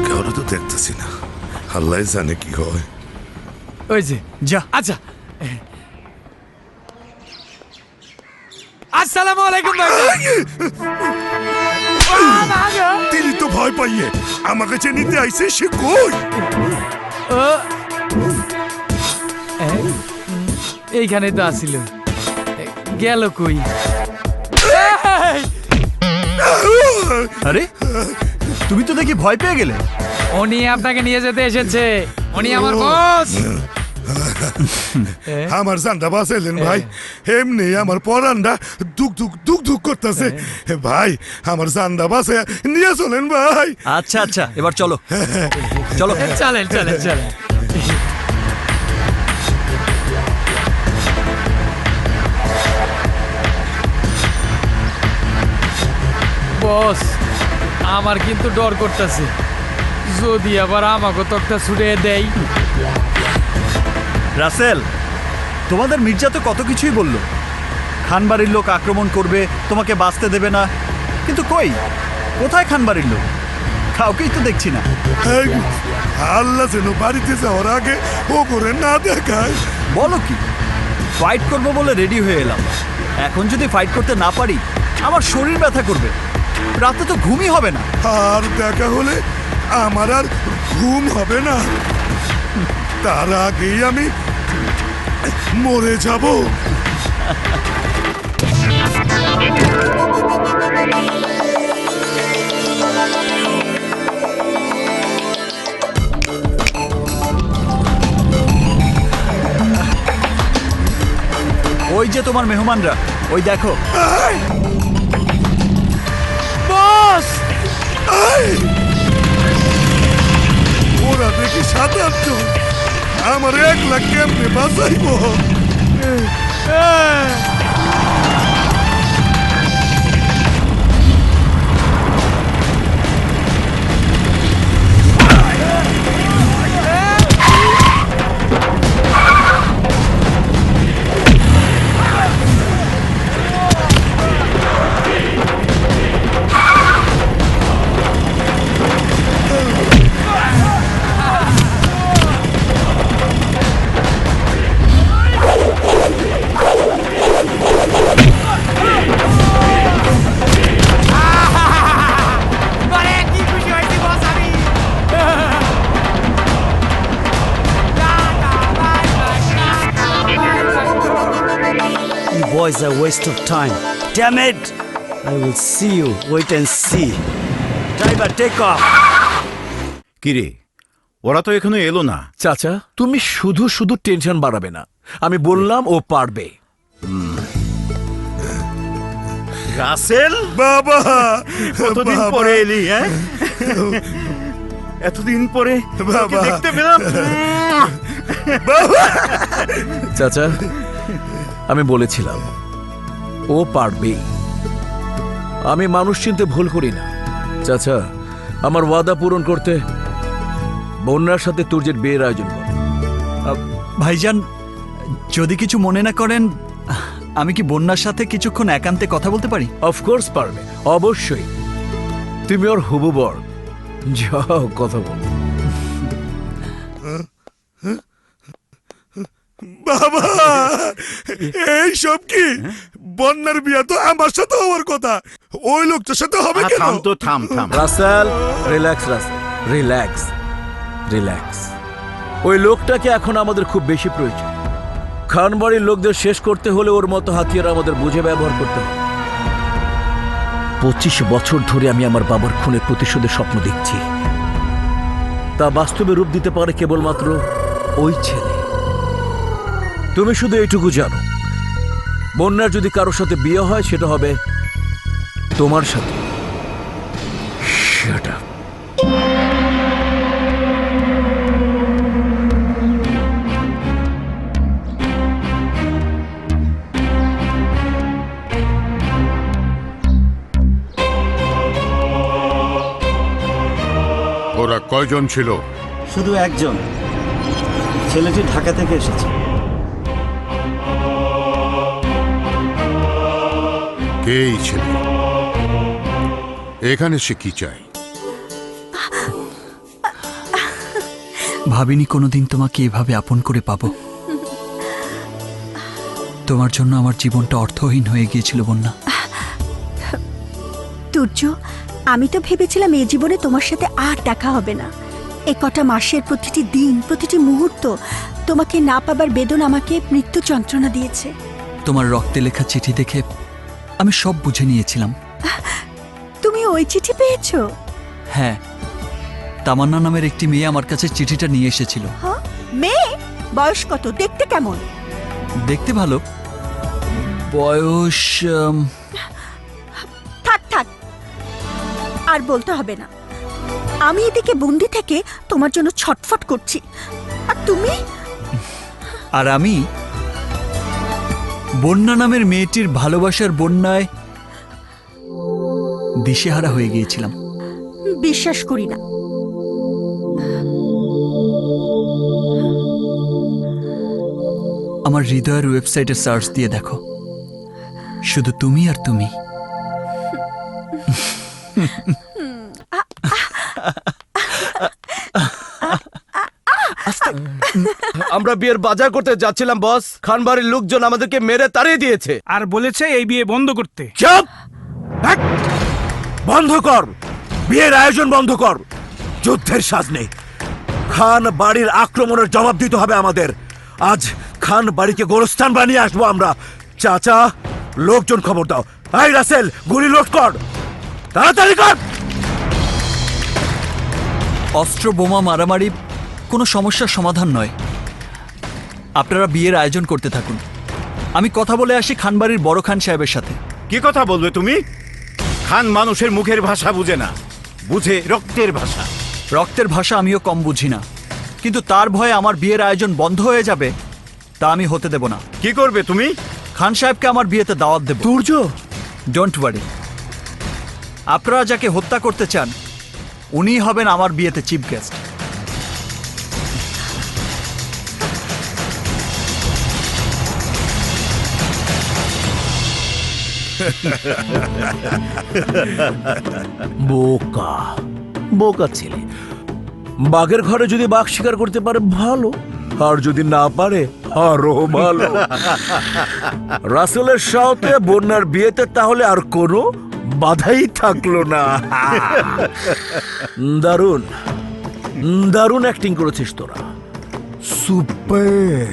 কারো তো দেখতেছি না, আল্লাহ জানে কি হয়। ওই যে যা। আচ্ছা, আসসালামু আলাইকুম ভাই। তিনি তো ভয় পাইয়ে আমাকে যে নিতে আইছে, সে কই? এইখানে তো আসিল, গেল কই? আরে তুমি তো দেখি ভয় পেয়ে গেলে। উনি আপনাকে নিয়ে যেতে এসেছে, উনি আমার বস। আমার জানটা বাঁচাইলেন ভাই। এমনি আমার পরানটা দুক দুক দুক দুক করতেছে। ভাই আমার জানটা বাঁচাই নিয়ে চলেন ভাই। আচ্ছা আচ্ছা, এবার চলো চলো। চলেন চলেন চলেন। বস আমার কিন্তু ডর করতেছে, যদি আবার আমাকে তক্তা ছুটে দেয়। রাসেল, তোমাদের মির্জা তো কত কিছুই বলল। খানবাড়ির লোক আক্রমণ করবে, তোমাকে বাঁচতে দেবে না। কিন্তু কই, কোথায় খানবাড়ির লোক? কাউকেই তো দেখছি না। আল্লাহ যেন বাড়িতে যাওয়ার আগে ও করে না দেখায়। বলো কি, ফাইট করবো বলে রেডি হয়ে এলাম। এখন যদি ফাইট করতে না পারি, আমার শরীর ব্যথা করবে, রাতে তো ঘুমই হবে না। আর দেখা হলে আমার আর ঘুম হবে না, তার আগেই আমি মরে যাব। ওই যে তোমার মেহমানরা, ওই দেখো। বস ওরা দেখি 7-8 জন, আমার 1 লাখ কেমনে বাঁচাইব? Boys are a waste of time. Damn it! I will see you. Wait and see. Driver, take off. কিরে, ওরা তো এখনো এলো না। চাচা, তুমি শুধু শুধু টেনশন বাড়াবে না। আমি বললাম ও পারবে। রাসেল বাবা, কতদিন পরে এলি? হ্যাঁ, এতদিন পরে বাবা দেখতে পেলাম। চাচা, আমি বলেছিলাম ও পারবে। আমি মানুষ চিনতে ভুল করি না। চাচা, আমার ওয়াদা পূরণ করতে বন্যার সাথে তুর্যের বিয়ের আয়োজন কর। ভাইজান, যদি কিছু মনে না করেন, আমি কি বন্যার সাথে কিছুক্ষণ একান্তে কথা বলতে পারি? অফকোর্স পারবে, অবশ্যই। তুমি ওর হুবু বর, যাও কথা বল। বাবা, এই সব কি? বন্যার বিয়া তো আমার সাথে হওয়ার কথা, ওই লোকটার সাথে হবে কেন? থাম তো, থাম থাম। Russell, relax Russell, relax relax. ওই লোকটাকে এখন আমাদের খুব বেশি প্রয়োজন। খানবাড়ির লোকদের শেষ করতে হলে ওর মতো হাতিয়ার আমাদের বুঝে ব্যবহার করতে হবে। 25 বছর ধরে আমি আমার বাবার খুনের প্রতিশোধের স্বপ্ন দেখছি। তা বাস্তবে রূপ দিতে পারে কেবলমাত্র ওই ছেলে। তুমি শুধু এইটুকু জানো, বন্যার যদি কারোর সাথে বিয়ে হয় সেটা হবে তোমার সাথে। Shut up. ওরা কয়জন ছিল? শুধু একজন, ছেলেটি ঢাকা থেকে এসেছে। কে এই ছেলে? এখানে সে কি চায়? ভাবিনি কোনোদিন তোমাকে এভাবে আপন করে পাবো। তোমার জন্য আমার জীবনটা অর্থহীন হয়ে গিয়েছিল বন্যা। তুর্য, আমি তো ভেবেছিলাম এই জীবনে তোমার সাথে আর দেখা হবে না। এ কটা মাসের প্রতিটি দিন, প্রতিটি মুহূর্ত তোমাকে না পাবার বেদনা আমাকে মৃত্যু যন্ত্রণা দিয়েছে। তোমার রক্তে লেখা চিঠি দেখে আমি সব বুঝে নিয়েছিলাম। তুমি ওই চিঠি পেয়েছো? হ্যাঁ, তামান্না নামের একটি মেয়ে আমার কাছে চিঠিটা নিয়ে এসেছিল। হ্যাঁ, মেয়ে? বয়স কত? দেখতে কেমন? দেখতে ভালো, বয়স থাক থাক, আর বলতে হবে না। আমি এদিকে বন্দি থেকে তোমার জন্য ছটফট করছি, আর তুমি? আর আমি বন্যা নামের মেয়েটির ভালোবাসার বন্যায় দিশেহারা হয়ে গিয়েছিলাম। বিশ্বাস করি না। আমার হৃদয়ের ওয়েবসাইটে সার্চ দিয়ে দেখো, শুধু তুমি আর তুমি। আমরা বিয়ের বাজার করতে যাচ্ছিলাম বস, খানবাড়ির লোকজন আমাদেরকে মেরে তাড়িয়ে দিয়েছে। আর বলেছে এই বিয়ে বন্ধ করতে। চুপ! বন্ধ কর, বিয়ের আয়োজন বন্ধ কর। যুদ্ধের সাজ নেই, খান বাড়ির আক্রমণের জবাব দিতে হবে আমাদের। আজ খান বাড়িকে গোরস্থান বানিয়ে আসবো আমরা। চাচা, লোকজন খবর দাও। এই রাসেল, গুলি লোড কর, তাড়াতাড়ি কর। অস্ত্র বোমা মারামারি কোনো সমস্যার সমাধান নয়। আপনারা বিয়ের আয়োজন করতে থাকুন, আমি কথা বলে আসি খানবাড়ির বড় খান সাহেবের সাথে। কি কথা বলবে তুমি? খান মানুষের মুখের ভাষা বুঝে না, বুঝে রক্তের ভাষা। রক্তের ভাষা আমিও কম বুঝি না, কিন্তু তার ভয়ে আমার বিয়ের আয়োজন বন্ধ হয়ে যাবে তা আমি হতে দেব না। কি করবে তুমি? খান সাহেবকে আমার বিয়েতে দাওয়াত দেব। তুর্য, ডোন্ট ওয়ারি, আপনারা যাকে হত্যা করতে চান উনিই হবেন আমার বিয়েতে চিফ গেস্ট। বোকা বোকা ছেলে। বাঘের ঘরে যদি বাঘ শিকার করতে পারে ভালো, আর যদি না পারে আরো ভালো। রাসেলের সাথে বন্যার বিয়েতে তাহলে আর কোনো বাধাই থাকলো না। দারুণ দারুণ অ্যাক্টিং করেছিস তোরা, সুপার।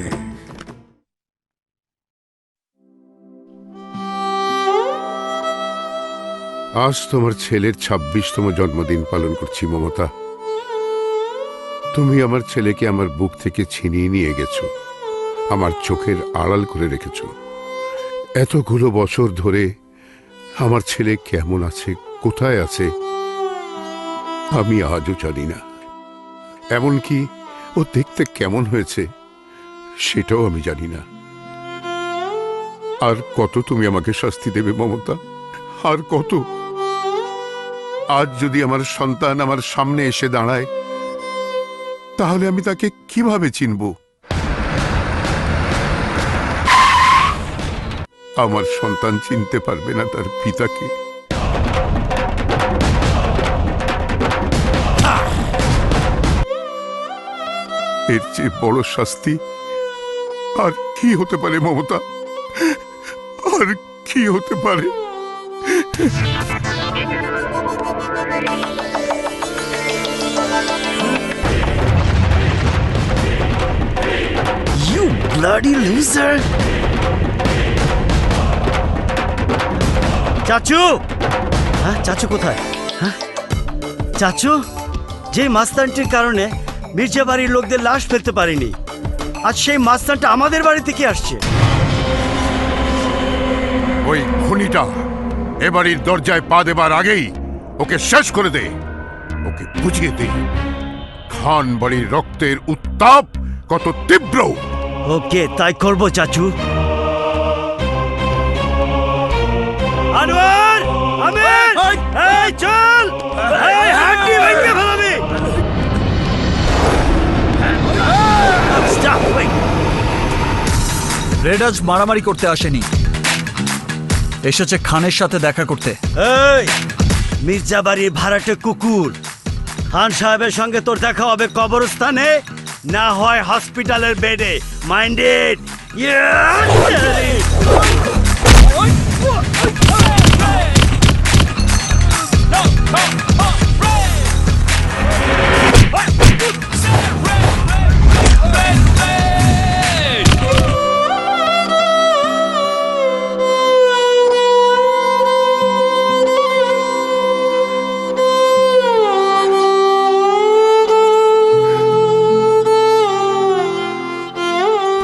আজ তোমার ছেলের 26তম জন্মদিন পালন করছি মমতা। তুমি আমার ছেলেকে আমার বুক থেকে ছিনিয়ে নিয়ে গেছো, আমার চোখের আড়াল করে রেখেছো। এতগুলো বছর ধরে আমার ছেলে কেমন আছে, কোথায় আছে, আমি আজও জানি না। এমনকি ও দেখতে কেমন হয়েছে সেটাও আমি জানি না। আর কত তুমি আমাকে শাস্তি দেবে মমতা, আর কত? আজ যদি আমার সন্তান আমার সামনে এসে দাঁড়ায় তাহলে আমি তাকে কিভাবে চিনব? আমার সন্তান চিনতে পারবে না তার পিতাকে। এর চেয়ে বড় শাস্তি আর কি হতে পারে মমতা? আর কি হতে পারে? You bloody loser! চাচু, হ্যাঁ চাচু কোথায়? হ্যাঁ চাচু, যে মাস্তানটির কারণে মির্জা বাড়ির লোকদের লাশ ফেলতে পারিনি, আজ সেই মাস্তানটা আমাদের বাড়ি থেকে আসছে। ওই খুনিটা এবাড়ির দরজায় পা দেবার আগেই ওকে শেষ করে দে। ওকে বুঝিয়ে দে খান বাড়ির রক্তের উত্তাপ কত তীব্র। ওকে, তাই করবো চাচু। আনোয়ার, আমির, এই চল, এই হাঁটি ভাঙতে ফেলাবি। Stop, wait. রেড আজ মারামারি করতে আসেনি, এসেছে খানের সাথে দেখা করতে। এই মির্জা বাড়ির ভাড়াটে কুকুর, খান সাহেবের সঙ্গে তোর দেখা হবে কবরস্থানে, না হয় হসপিটালের বেডে। মাইন্ডেড?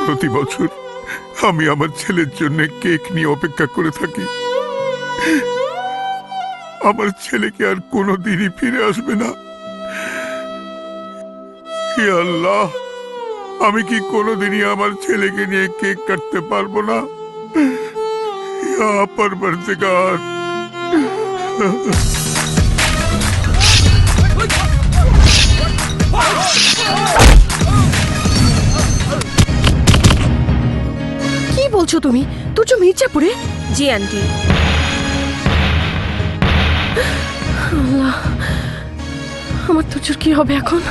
প্রতি বছর আমি আমার ছেলের জন্য কেক নিয়ে অপেক্ষা করে থাকি। আমার ছেলেকে আর কোনোদিনই ফিরে আসবে না। হে আল্লাহ, আমি কি কোনোদিনই আমার ছেলেকে নিয়ে কেক কাটতে পারবো না? ইয়া পরবর্তীগার। কি বলছো তুমি? তুর্য মির্জাপুরে? জি আন্টি। আল্লাহ, আমার তুর্যর কি হবে এখন?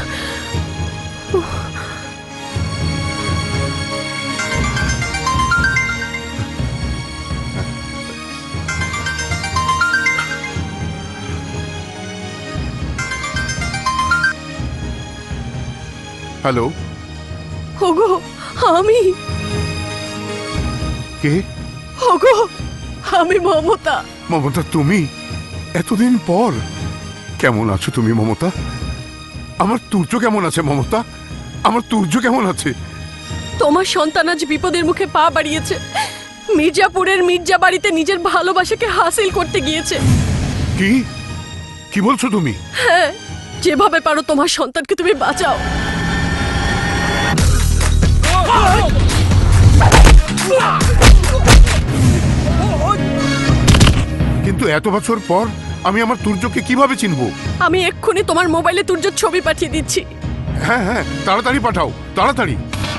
হ্যালো, ওগো আমি, কে? ওগো আমি মমতা। মমতা, তুমি? এতদিন পর কেমন আছো তুমি মমতা? আমার তুর্য কেমন আছে মমতা? আমার তুর্য কেমন আছে? তোমার সন্তান আজ বিপদের মুখে পা বাড়িয়েছে। মির্জাপুরের মির্জা বাড়িতে নিজের ভালোবাসাকে হাসিল করতে গিয়েছে। কি কি বলছো তুমি? হ্যাঁ, যেভাবে পারো তোমার সন্তানকে তুমি বাঁচাও। কিন্তু এত বছর পর আমি আমার তুর্যকে কিভাবে চিনবো? আমি এক্ষুনি তোমার মোবাইলে তুর্যর ছবি পাঠিয়ে দিচ্ছি। হ্যাঁ হ্যাঁ, তাড়াতাড়ি পাঠাও, তাড়াতাড়ি।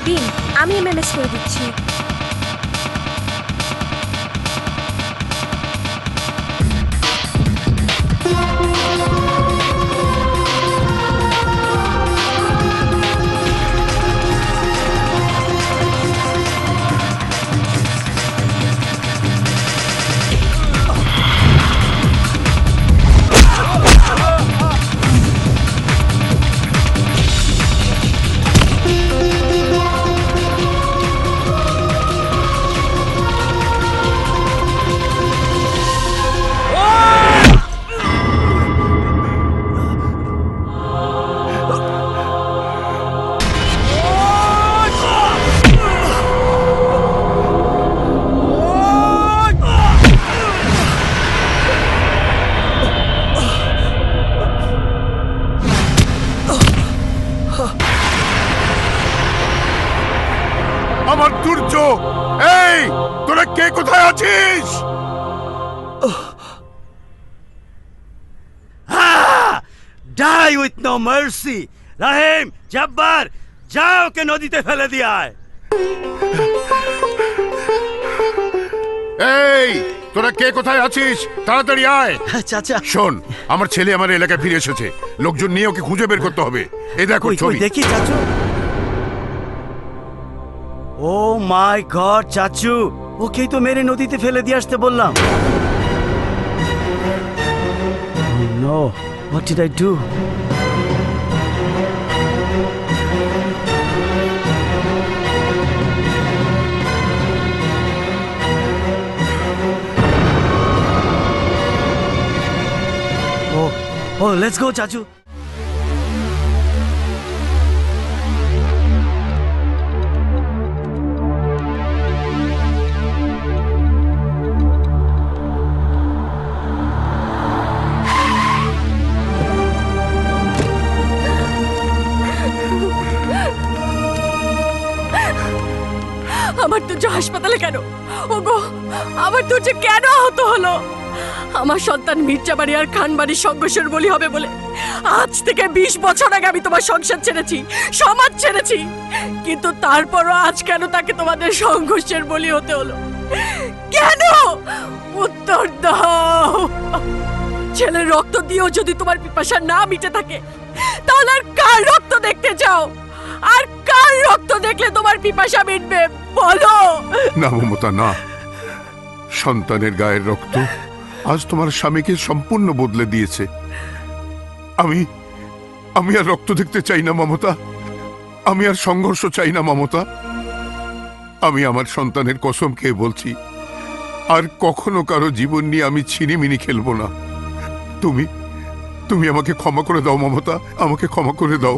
দিন, আমি ম্যানেজ করে দিচ্ছি। আমার তুর্য, এই তোরা কে কোথায় আছিস? Die with no mercy! রাহিম, জব্বার, যাও ওকে নদীতে ফেলে দিয়ে আয়। এই তোরা কে কোথায় আছিস? তাড়াতাড়ি আয়। চাচা শোন, আমার ছেলে আমার এলাকায় ফিরে এসেছে। লোকজন নিয়ে ওকে খুঁজে বের করতে হবে। এই দেখো কই ছবি। দেখি চাচু। ও মাই গড চাচু, ওকেই তো মেরে নদীতে ফেলে দিয়ে আসতে বললাম। No, what did I do? Oh, let's go, Chachu. আমার তুর্য হাসপাতালে কেন? ওগো, আমার তুর্য কেন আহত হলো? আমার সন্তান মির্জাবাড়ি আর খানবাড়ির সংঘর্ষের বলি হবে বলে আজ থেকে 20 বছর আগে আমি তোমার সংসার ছেড়েছি, সমাজ ছেড়েছি, কিন্তু তারপরও আজ কেন তাকে তোমাদের সংঘর্ষের বলি হতে হলো? কেন? উত্তর দাও। ছেলের রক্ত দিয়েও যদি তোমার পিপাসা না মিটে থাকে, তাহলে আর কার রক্ত দেখতে চাও? আর কার রক্ত দেখলে তোমার পিপাসা মিটবে বলো? না মমতা, না। সন্তানের গায়ের রক্ত আজ তোমার স্বামীকে সম্পূর্ণ বদলে দিয়েছে। আমি আর রক্ত দেখতে চাই না মমতা। আমি আর সংঘর্ষ চাই না মমতা। আমি আমার সন্তানের কসম খেয়ে বলছি, আর কখনো কারো জীবন নিয়ে আমি ছিনিমিনি খেলবো না। তুমি আমাকে ক্ষমা করে দাও মমতা, আমাকে ক্ষমা করে দাও।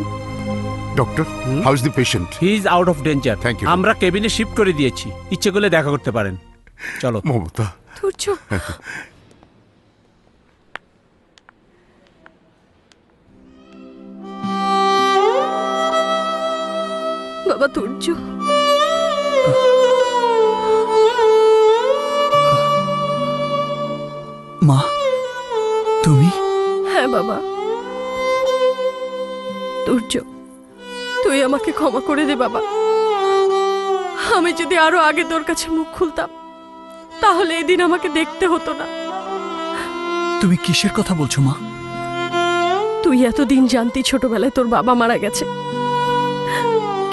Doctor, how is the patient? He is out of danger. Thank you. আমরা কেবিনে শিফট করে দিয়েছি, ইচ্ছে করলে দেখা করতে পারেন। চলো মমতা। তুর্য, বাবা তুর্য, মা, তুমি? হ্যাঁ বাবা। তুর্য, তুই আমাকে ক্ষমা করে দে বাবা। আমি যদি আরো আগে তোর কাছে মুখ খুলতাম, তাহলে এদিন আমাকে দেখতে হতো না। তুমি কিসের কথা বলছো মা? তুই এতদিন জানতি ছোটবেলায় তোর বাবা মারা গেছে,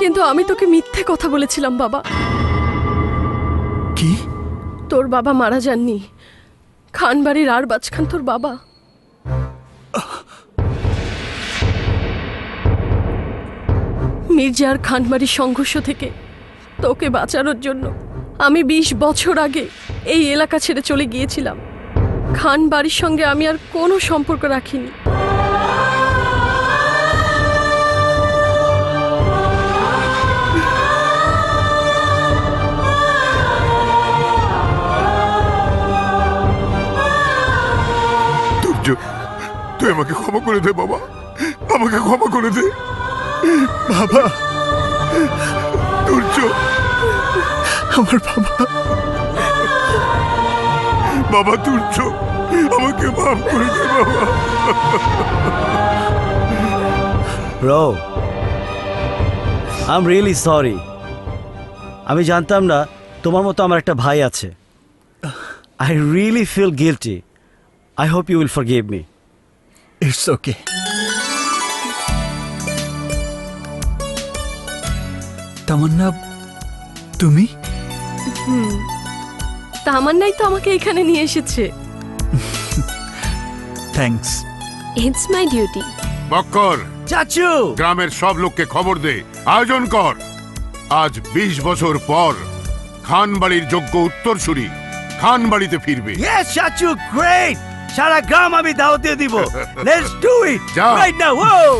কিন্তু আমি তোকে মিথ্যে কথা বলেছিলাম বাবা। কি? তোর বাবা মারা যাননি, খানবাড়ির আরবাজ খান তোর বাবা। মির্জা আর খানবাড়ির সংঘর্ষ থেকে তোকে বাঁচানোর জন্য আমি 20 বছর আগে এই এলাকা ছেড়ে চলে গিয়েছিলাম। খানবাড়ির সঙ্গে আমি আর কোনো সম্পর্ক রাখিনি। তুই আমাকে ক্ষমা করে দে বাবা, আমাকে ক্ষমা করে দে বাবা। তুর্য, আমার বাবা। বাবা তুর্য, আমাকে মাফ করে দে বাবা। Bro, I am really sorry. আমি জানতাম না তোমার মতো আমার একটা ভাই আছে। I really feel guilty. I hope you will forgive me. It's okay. Tamanna, তুমি? তামান্নাই তো আমাকে এখানে নিয়ে এসেছে। Thanks. It's my duty. Bakkar, চাচু, গ্রামের সব লোককে খবর দে, আয়োজন কর। আজ 20 বছর পর খানবাড়ির যোগ্য উত্তরসূরি খানবাড়িতে ফিরবে। Yes, চাচু, great. সারা গ্রাম আমি দাওয়াত দিয়ে দিব। Let's do it যাও। right now. Whoa!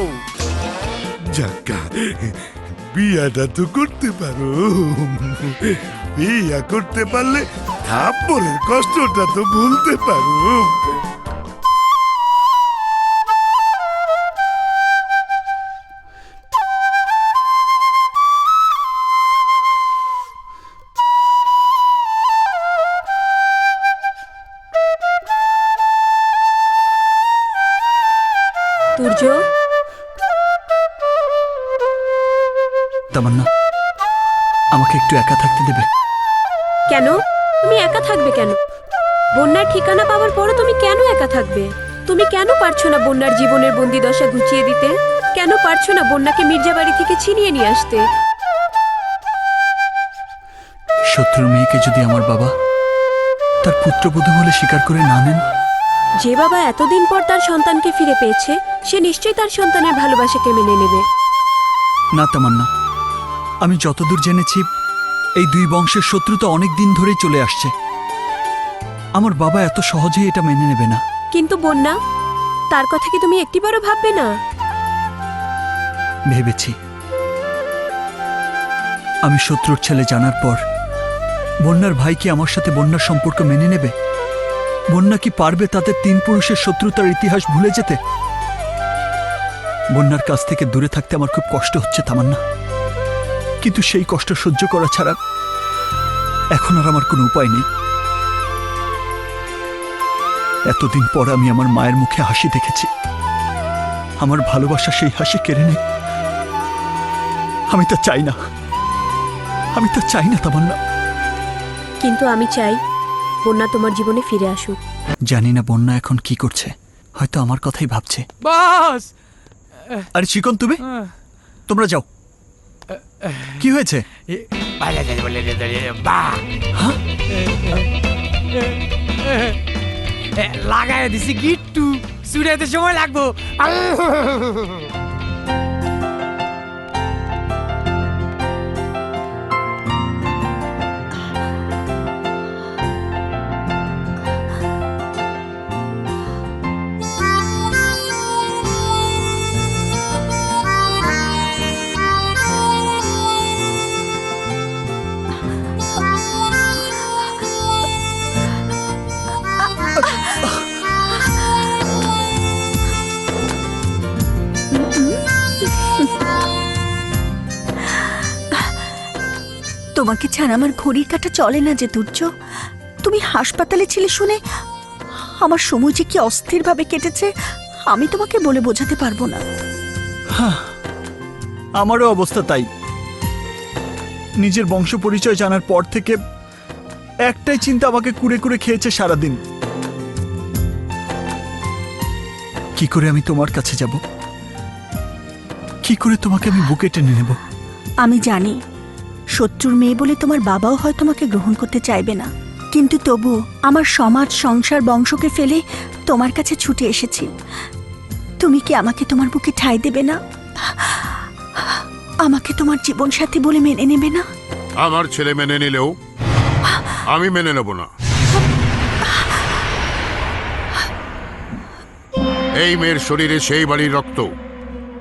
যাক্কা, বিয়াটা তো করতে পারো। বিয়া করতে পারলে থাপ্পড়ের কষ্টটা তো ভুলতে পারো। তুর্য, তামান্না, আমাকে একটু একা থাকতে দেবে? কেন? তুমি একা থাকবে কেন? বন্যার ঠিকানা পাওয়ার পরও তুমি কেন একা থাকবে? তুমি কেন পারছো না বন্যার জীবনের বন্দি দশা ঘুচিয়ে দিতে? কেন পারছো না বন্যাকে মির্জাবাড়ি থেকে ছিনিয়ে নিয়ে আসতে? শত্রুর মেয়েকে যদি আমার বাবা তার পুত্রবধূ বলে স্বীকার করে না নেন, যে বাবা এতদিন পর তার সন্তানকে ফিরে পেয়েছে সে নিশ্চয়ই তার সন্তানের ভালোবাসাকে মেনে নেবে। না তামান্না, আমি যতদূর জেনেছি এই দুই বংশের শত্রুতা অনেক দিন ধরেই চলে আসছে। আমার বাবা এত সহজেই এটা মেনে নেবে না। কিন্তু বন্যা, তার কথা কি তুমি একটিবারও ভাববে না? ভেবেছি। আমি শত্রুর ছেলে জানার পর বন্যার ভাই কি আমার সাথে বন্যার সম্পর্ক মেনে নেবে? বন্যা কি পারবে তাদের তিন পুরুষের শত্রুতার ইতিহাস ভুলে যেতে? বন্যার কাছ থেকে দূরে থাকতে আমার খুব কষ্ট হচ্ছে তামান্না, কিন্তু সেই কষ্ট সহ্য করা ছাড়া এখন আর আমার কোনো উপায় নেই। এতদিন পর আমি আমার মায়ের মুখে হাসি দেখেছি। আমার ভালোবাসা সেই হাসি কেড়ে নেই। আমি তা চাই না, আমি তা চাই না তামান্না। কিন্তু আমি চাই বন্যা তোমার জীবনে ফিরে আসুক। জানি না বন্যা এখন কি করছে, হয়তো আমার কথাই ভাবছে। বস! আরে চিকন, তুমি তোমরা যাও। কি হয়েছে? লাগাই দিছি গিট্টু, চুড়াইতে সময় লাগবো। তোমাকে ছাড়া আমার ঘড়ির কাঁটা চলে না যে দুর্য। তুমি হাসপাতালে ছিলে শুনে আমার সময় যে কি অস্থিরভাবে কেটেছে আমি তোমাকে বলে বোঝাতে পারবো না। আমারও অবস্থা তাই। নিজের বংশ পরিচয় জানার পর থেকে একটাই চিন্তা আমাকে কুড়ে কুড়ে খেয়েছে সারাদিন। কি করে আমি তোমার কাছে যাব? কি করে তোমাকে আমি বুকে টেনে নেব? আমি জানি শত্রুর মেয়ে বলে তোমার বাবাও হয় তোমাকে গ্রহণ করতে চাইবে না, কিন্তু তবু আমার সমাজ সংসার বংশকে ফেলে তোমার কাছে ছুটে এসেছি। তুমি কি আমাকে তোমার বুকে ঠাঁই দেবে না? আমাকে তোমার জীবন সাথী বলে মেনে নেবে না? আমার ছেলে মেনে নিলেও আমি মেনে নেব না। এই মেয়ের শরীরে সেই বাড়ির রক্ত,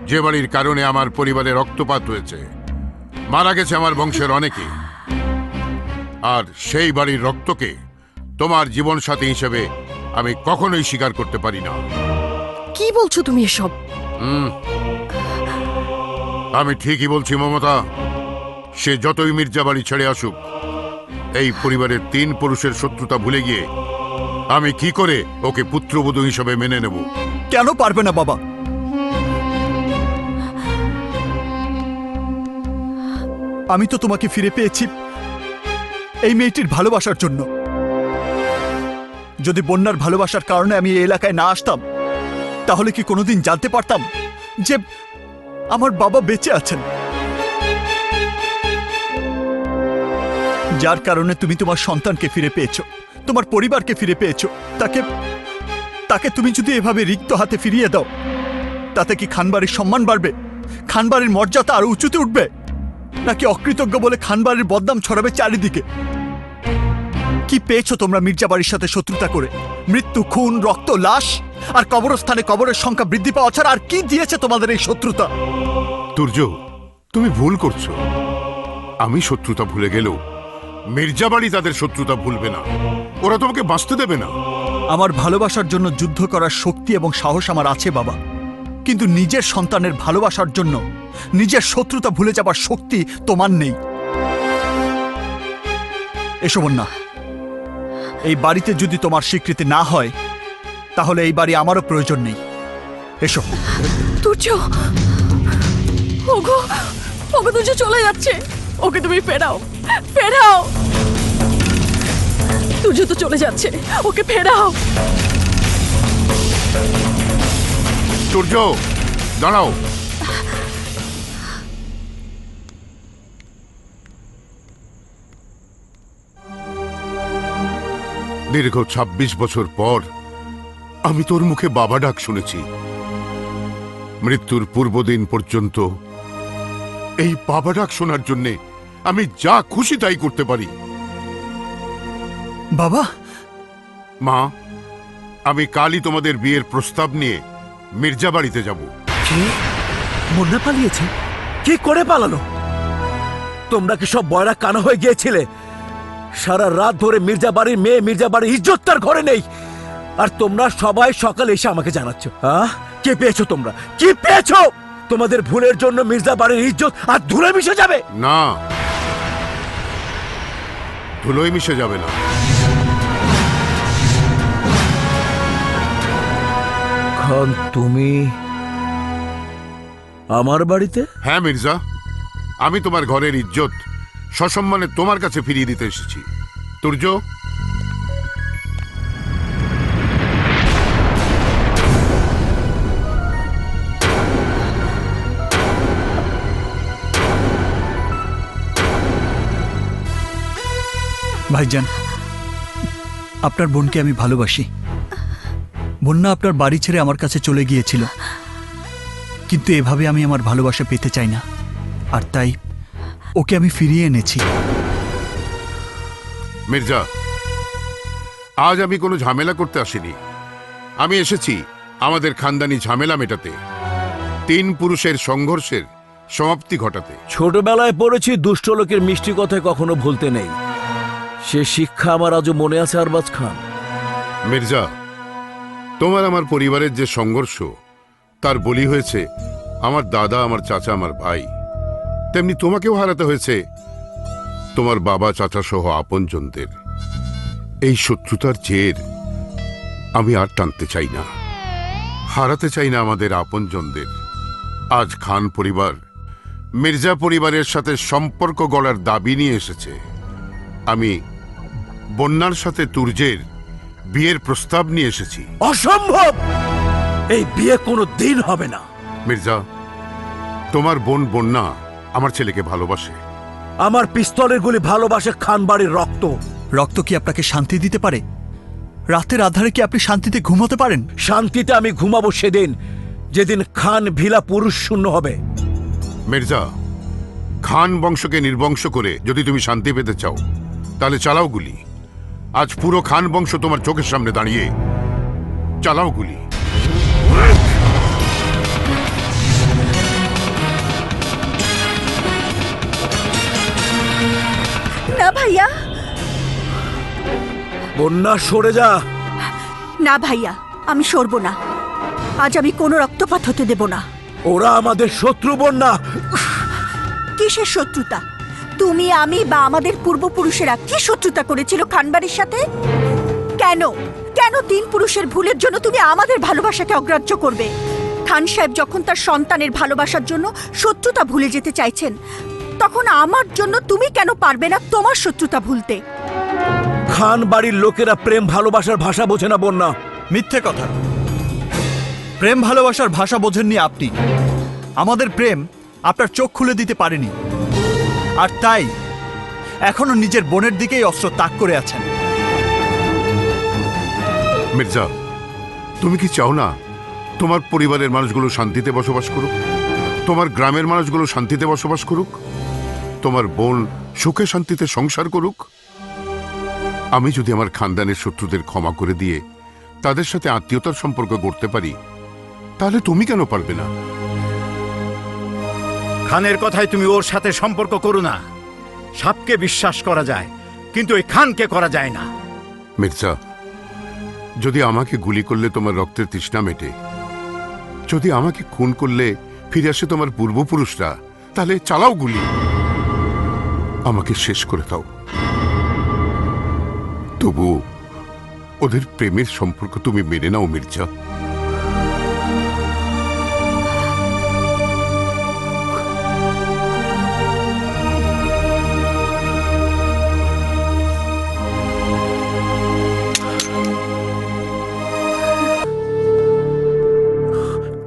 যে বাড়ির কারণে আমার পরিবারে রক্তপাত হয়েছে, মারা গেছে আমার বংশের অনেকে। আর সেই বাড়ির রক্তকে তোমার জীবন সাথী হিসেবে আমি কখনোই স্বীকার করতে পারি না। কি বলছো তুমি এসব? আমি ঠিকই বলছি মমতা। সে যতই মির্জা বাড়ি ছেড়ে আসুক, এই পরিবারের তিন পুরুষের শত্রুতা ভুলে গিয়ে আমি কি করে ওকে পুত্রবধূ হিসেবে মেনে নেব? কেন পারবে না বাবা? আমি তো তোমাকে ফিরে পেয়েছি এই মেয়েটির ভালোবাসার জন্য। যদি বন্যার ভালোবাসার কারণে আমি এই এলাকায় না আসতাম, তাহলে কি কোনোদিন জানতে পারতাম যে আমার বাবা বেঁচে আছেন? যার কারণে তুমি তোমার সন্তানকে ফিরে পেয়েছো, তোমার পরিবারকে ফিরে পেয়েছো, তাকে তুমি যদি এভাবে রিক্ত হাতে ফিরিয়ে দাও, তাতে কি খানবাড়ির সম্মান বাড়বে? খানবাড়ির মর্যাদা আরো উঁচুতে উঠবে? নাকি অকৃতজ্ঞ বলে খানবাড়ির বদনাম ছড়াবে চারিদিকে? কি পেয়েছো তোমরা মির্জাবাড়ির সাথে শত্রুতা করে? মৃত্যু, খুন, রক্ত, লাশ আর কবরস্থানে কবরের সংখ্যা বৃদ্ধি পাওয়া ছাড়া আর কি দিয়েছে তোমাদের এই শত্রুতা? তুর্য, তুমি ভুল করছো। আমি শত্রুতা ভুলে গেলেও মির্জাবাড়ি তাদের শত্রুতা ভুলবে না। ওরা তোমাকে বাঁচতে দেবে না। আমার ভালোবাসার জন্য যুদ্ধ করার শক্তি এবং সাহস আমার আছে বাবা, কিন্তু নিজের সন্তানের ভালোবাসার জন্য নিজের শত্রুতা ভুলে যাবার শক্তি তোমার নেই। এসো বন্যা, এই বাড়িতে যদি তোমার স্বীকৃতি না হয়, তাহলে এই বাড়ি আমারও প্রয়োজন নেই। এসো। তুর্য, ওগো ওগো তুর্য চলে যাচ্ছে, ওকে তুমি ফেরাও, ফেরাও। তুর্য তো চলে যাচ্ছে, ওকে ফেরাও। সূর্য দাঁড়াও। দীর্ঘ ২৬ বছর পর আমি তোর মুখে বাবা ডাক শুনেছি। মৃত্যুর পূর্বদিন পর্যন্ত এই বাবা ডাক শোনার জন্যে আমি যা খুশি তাই করতে পারি। বাবা, মা, আমি কালই তোমাদের বিয়ের প্রস্তাব নিয়ে মির্জা বাড়িতে যাব। মুন্না পালিয়েছে? কি করে পালালো? তোমরা কি সব বয়রা কানা হয়ে গিয়েছিলে? সারা রাত ধরে মির্জা বাড়ির মেয়ে, মির্জা বাড়ির ইজ্জত তার ঘরে নেই, আর তোমরা সবাই সকালে এসে আমাকে জানাচ্ছ কি পেয়েছো? তোমরা কি পেয়েছো? তোমাদের ভুলের জন্য মির্জা বাড়ির ইজ্জত আর ধুলে মিশে যাবে? না, ধুলোয় মিশে যাবে না। খান, তুমি আমার বাড়িতে? হ্যাঁ মির্জা, আমি তোমার ঘরের ইজ্জত সসম্মানে তোমার কাছে ফিরিয়ে দিতে এসেছি। তুর্য, ভাইজান, আপনার বোনকে আমি ভালোবাসি। বন্যা আপনার বাড়ি ছেড়ে আমার কাছে চলে গিয়েছিল, কিন্তু এভাবে আমি আমার ভালোবাসা পেতে চাই না, আর তাই ওকে আমি ফিরিয়ে এনেছি। মির্জা, আজ আমি কোনো ঝামেলা করতে আসিনি। আমি এসেছি আমাদের খানদানি ঝামেলা মেটাতে, 3 পুরুষের সংঘর্ষের সমাপ্তি ঘটাতে। ছোটবেলায় পড়েছি দুষ্ট লোকের মিষ্টি কথায় কখনো ভুলতে নেই। সে শিক্ষা আমার আজও মনে আছে আরবাজ খান। মির্জা, তোমার আমার পরিবারের যে সংঘর্ষ, তার বলি হয়েছে আমার দাদা, আমার চাচা, আমার ভাই। তেমনি তোমাকেও হারাতে হয়েছে তোমার বাবা, চাচা সহ আপনজনদের। এই শত্রুতার জের আমি আর টানতে চাই না, হারাতে চাই না আমাদের আপনজনদের। আজ খান পরিবার মির্জা পরিবারের সাথে সম্পর্ক গড়ার দাবি নিয়ে এসেছে। আমি বন্যার সাথে তুর্যের বিয়ের প্রস্তাব নিয়ে এসেছি। অসম্ভব! এই বিয়ে কোনো দিন হবে না। মির্জা, তোমার বোন বন্যা আমার ছেলেকে ভালোবাসে। আমার পিস্তলের গুলি ভালোবাসে খান বাড়ির রক্ত। রক্ত কি আপনাকে শান্তি দিতে পারে? রাতের আধারে কি আপনি শান্তিতে ঘুমোতে পারেন? শান্তিতে আমি ঘুমাবো সেদিন, যেদিন খান ভিলা পুরুষ শূন্য হবে। মির্জা, খান বংশকে নির্বংশ করে যদি তুমি শান্তি পেতে চাও, তাহলে চালাও গুলি। আজ পুরো খান বংশ তোমার চোখের সামনে দাঁড়িয়ে, চালাও গুলি। না ভাইয়া, বন্যা সরে যা। না ভাইয়া, আমি সরব না। আজ আমি কোনো রক্তপাত হতে দেব না। ওরা আমাদের শত্রু বন্যা। কিসের শত্রুতা? তুমি, আমি বা আমাদের পূর্বপুরুষেরা কি শত্রুতা করেছিল খানবাড়ির সাথে? কেন কেন 3 পুরুষের ভুলের জন্য তুমি আমাদের ভালোবাসাকে অগ্রাহ্য করবে? খান সাহেব যখন তার সন্তানের ভালোবাসার জন্য শত্রুতা ভুলে যেতে চাইছেন, তখন আমার জন্য তুমি কেন পারবে না তোমার শত্রুতা ভুলতে? খান বাড়ির লোকেরা প্রেম ভালোবাসার ভাষা বোঝে না বন্যা। মিথ্যে কথা। প্রেম ভালোবাসার ভাষা বোঝেননি আপনি। আমাদের প্রেম আপনার চোখ খুলে দিতে পারেনি, আর তাই এখনো নিজের বোনের দিকেই অস্ত্র তাক করে আছেন। মির্জা, তুমি কি চাও না তোমার পরিবারের মানুষগুলো শান্তিতে বসবাস করুক? তোমার গ্রামের মানুষগুলো শান্তিতে বসবাস করুক? তোমার বোন সুখে শান্তিতে সংসার করুক? আমি যদি আমার খানদানের শত্রুদের ক্ষমা করে দিয়ে তাদের সাথে আত্মীয়তার সম্পর্ক গড়তে পারি, তাহলে তুমি কেন পারবে না? খানের কথায় তুমি ওর সাথে সম্পর্ক করো না। সাপকে বিশ্বাস করা যায়, কিন্তু ওই খানকে করা যায় না। মির্জা, যদি আমাকে গুলি করলে তোমার রক্তের তৃষ্ণা মেটে, যদি আমাকে খুন করলে ফিরে আসে তোমার পূর্বপুরুষরা, তাহলে চালাও গুলি, আমাকে শেষ করে দাও। তবু ওদের প্রেমের সম্পর্ক তুমি মেনে নাও মির্জা।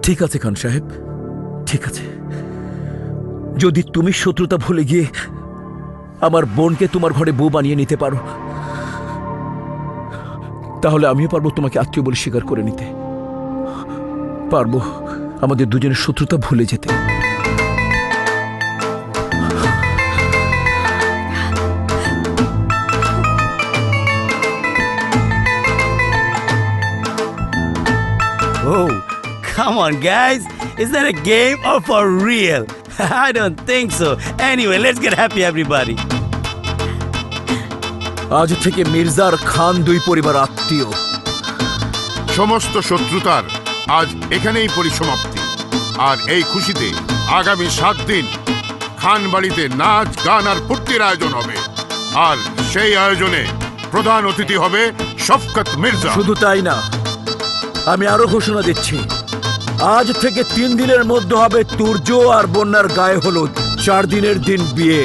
ঠিক আছে খান সাহেব, ঠিক আছে। যদি তুমি শত্রুতা ভুলে গিয়ে আমার বোনকে তোমার ঘরে বউ বানিয়ে নিতে পারো, তাহলে আমিও পারবো তোমাকে আত্মীয় বলে স্বীকার করে নিতে। পারবো আমাদের দুজনের শত্রুতা ভুলে যেতে। Oh, come on, guys. Is that a game or for real? I don't think so. Anyway, let's get happy, everybody. আজ থেকে মির্জার খান দুই পরিবার আত্মীয়। সমস্ত শত্রুতার আজ এখানেই পরিসমাপ্তি। আর এই খুশিতে আগামী 7 দিন খান বাড়িতে নাচ গান আর ফুর্তির আয়োজন হবে। আর সেই আয়োজনে প্রধান অতিথি হবে শফকত মির্জা। শুধু তাই না, আমি আরো ঘোষণা দিচ্ছি, আজ থেকে 3 দিনের মধ্যে হবে তুর্য আর বন্যার গায়ে হলুদ। 4 দিনের দিন বিয়ে।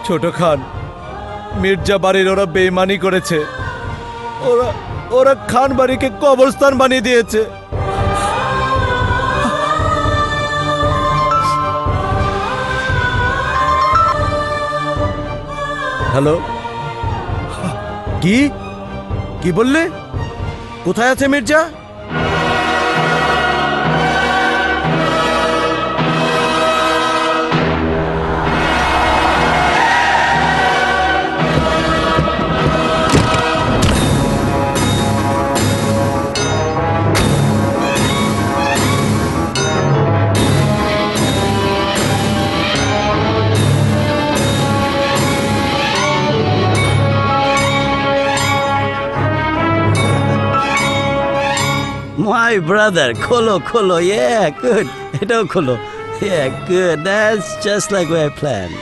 ছোট খান, মির্জা বাড়ির ওরা বেইমানি করেছে। ওরা খান বাড়িকে কবরস্থান বানিয়ে দিয়েছে। হ্যালো, কি বললে? কোথায় আছে Mirza? My brother, kholo, yeah, good. Ito kholo, yeah, good. That's just like what I planned.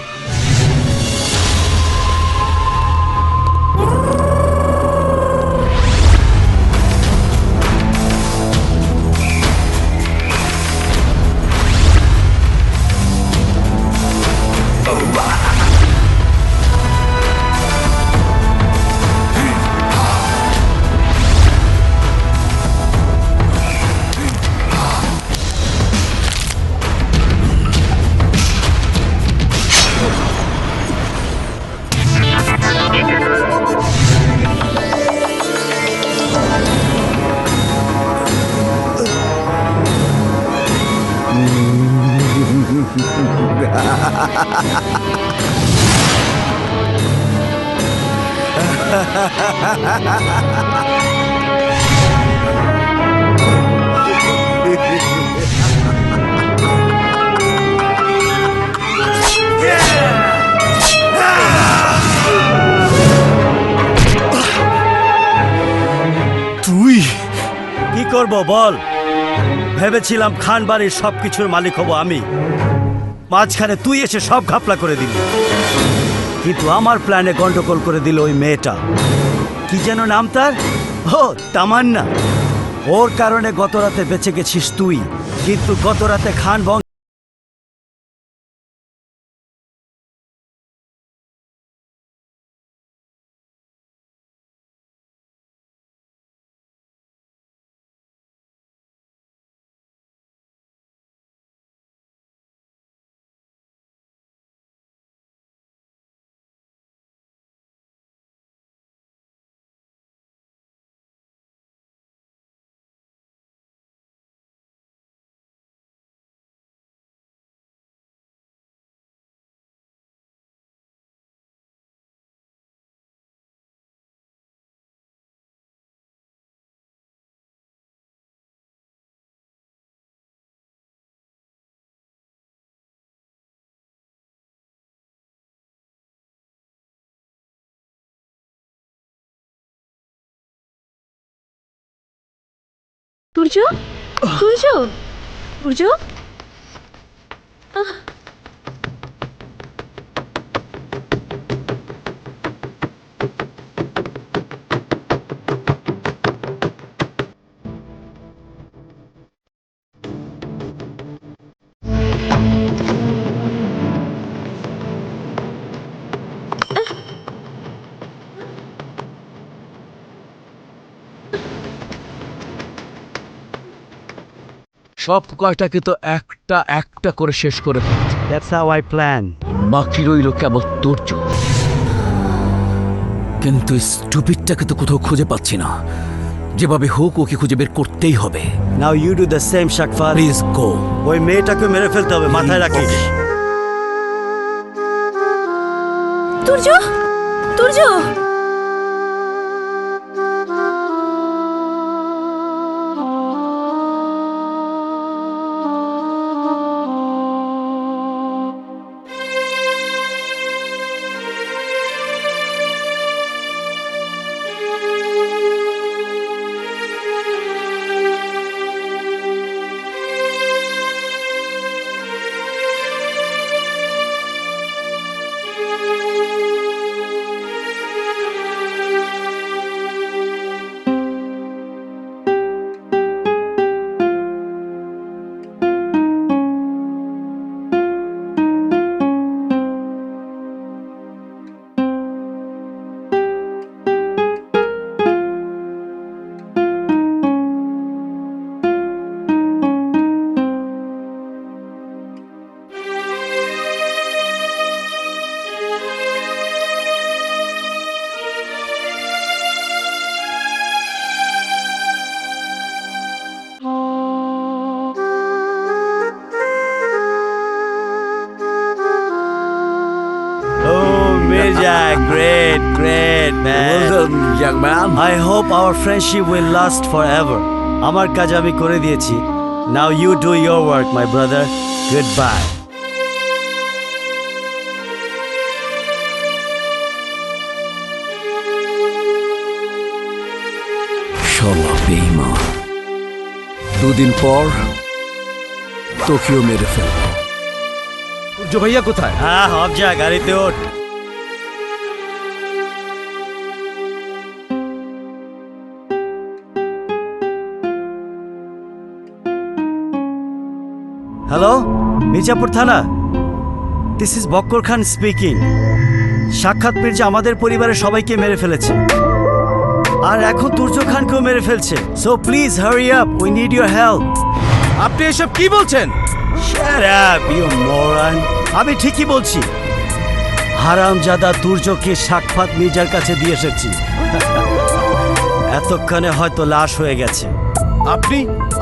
তুই করব বল? ভেবেছিলাম খান বাড়ির সবকিছুর মালিক হব আমি, মাঝখানে তুই এসে সব ঘাপলা করে দিলি। কিন্তু আমার প্ল্যানে গন্ডগোল করে দিল ওই মেয়েটা, কি যেন নাম তার, ও তামান্না। ওর কারণে গত রাতে বেঁচে গেছিস তুই, কিন্তু গত রাতে খান বংশ সূর্য, সূর্য, সূর্য, সব কয়টাকে তো একটা একটা করে শেষ করে ফেলছি। That's how I plan. বাকি রইল কেবল তুর্য। কিন্তু স্টুপিডটাকে তো কোথাও খুঁজে পাচ্ছি না। যেভাবে হোক ওকে খুঁজে বের করতেই হবে। Now you do the same, শাকফার। Please go. ওই মেয়েটাকে মেরে ফেলতে হবে, মাথায় রাখিস। Turjo, Turjo, Great, great, man. Well done, young man. I hope our friendship will last forever. আমার কাজ আমি করে দিয়েছি। Now you do your work, my brother. Goodbye. শালা বেঈমান। দুদিন পর তোকেও মেরে ফেলবো। সূর্য ভাইয়া কোথায়? হ্যাঁ, হব যা, গাড়িতে ওঠ। হ্যালো, মির্জাপুর থানা। This is Bakkar Khan speaking. সাক্ষাৎ মির্জা আমাদের পরিবারের সবাইকে মেরে ফেলেছে, আর এখন তুর্য খানকেও মেরে ফেলছে। So please hurry up, we need your help. আপনি এসব কি বলছেন? Shut up, you moron! আমি ঠিকই বলছি। হারামজাদা তুর্যকে সাক্ষাৎ মির্জার কাছে দিয়ে এসেছি। এতক্ষণে হয়তো লাশ হয়ে গেছে।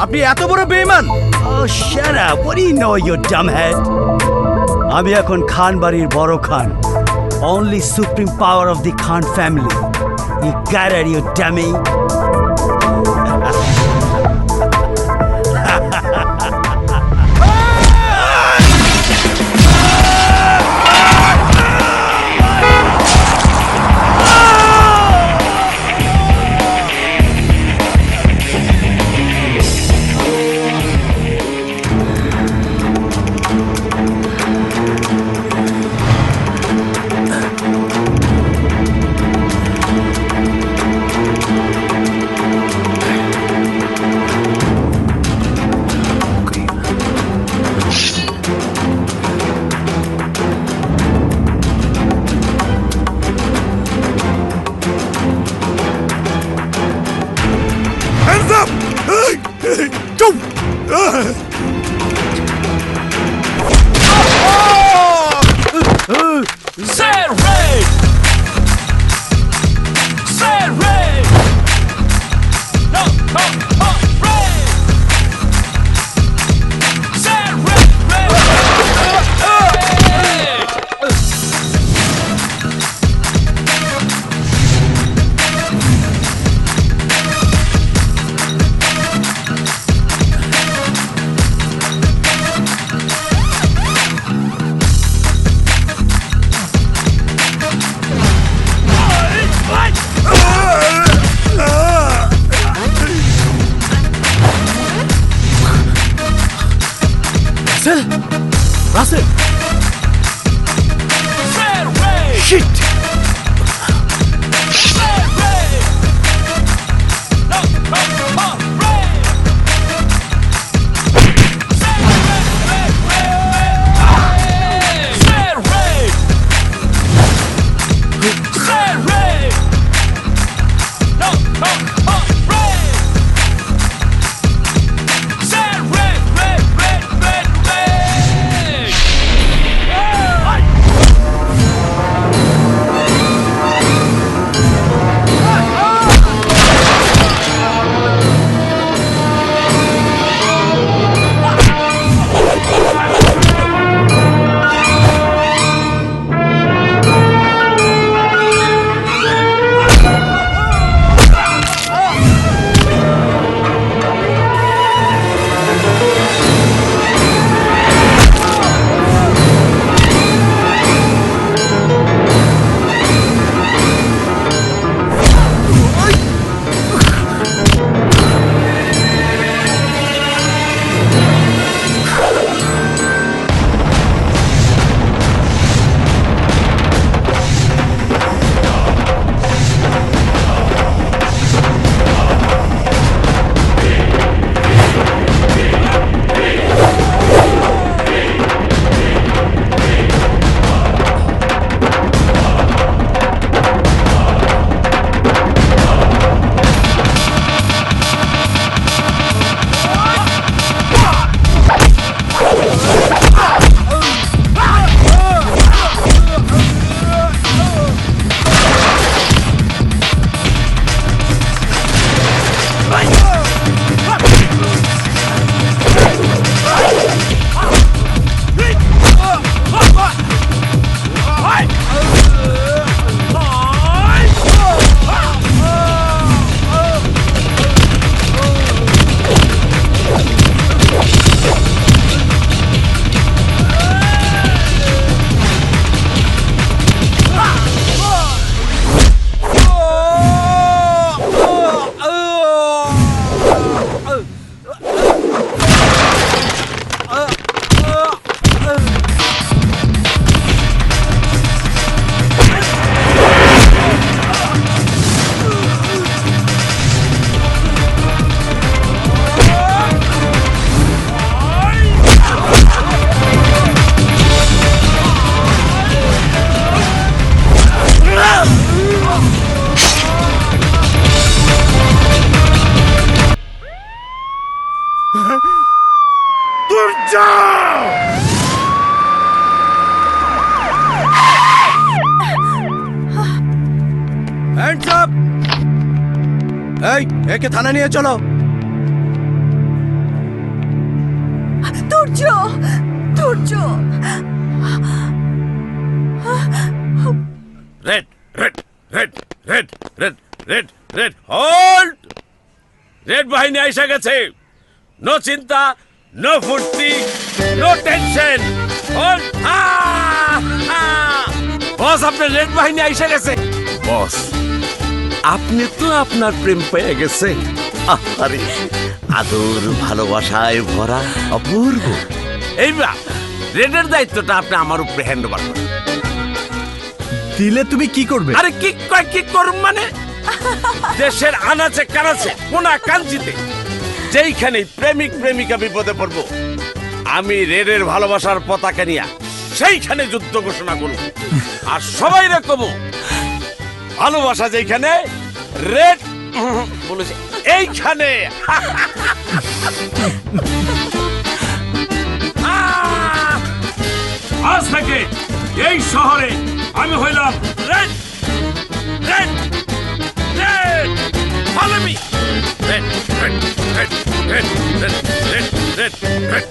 আপনি এত বড় বেঈমান? Oh, shut up! What do you know, you dumbhead? আমি এখন খান বাড়ির বড় খান, only supreme power of the Khan family. You got it, you dummy! Russell shit hands up! এই একে থানা নিয়ে চলো। দুর্য, দুর্য, red red red red red red red hold! Red বাহিনী এসে গেছে। নো চিন্তা, নো ফুর্তি, নো টেনশন। হোল্ড! বস, আপনার রেড বাহিনী এসে গেছে। বস, আপনি তো আপনার প্রেম পেয়ে গেছে। আরে আদর ভালোবাসায় ভরা অপূর্ব। এইবার রেডের দায়িত্বটা আপনি আমার উপরে হ্যান্ড ওভার করেন। দিলে তুমি কি করবে? আরে কি করব মানে? দেশের আনাচে কানাচে কোনা কাঞ্চিতে যেইখানে প্রেমিক প্রেমিকা বিপদে পড়বো, আমি রেডের ভালোবাসার পতাকা নিয়ে সেইখানে যুদ্ধ ঘোষণা করব। আর সবাই রে কব, ভালোবাসা যেখানে রেড বলেছে এইখানে। আজ থেকে এই শহরে আমি হইলাম red red red follow me red red red red red red red red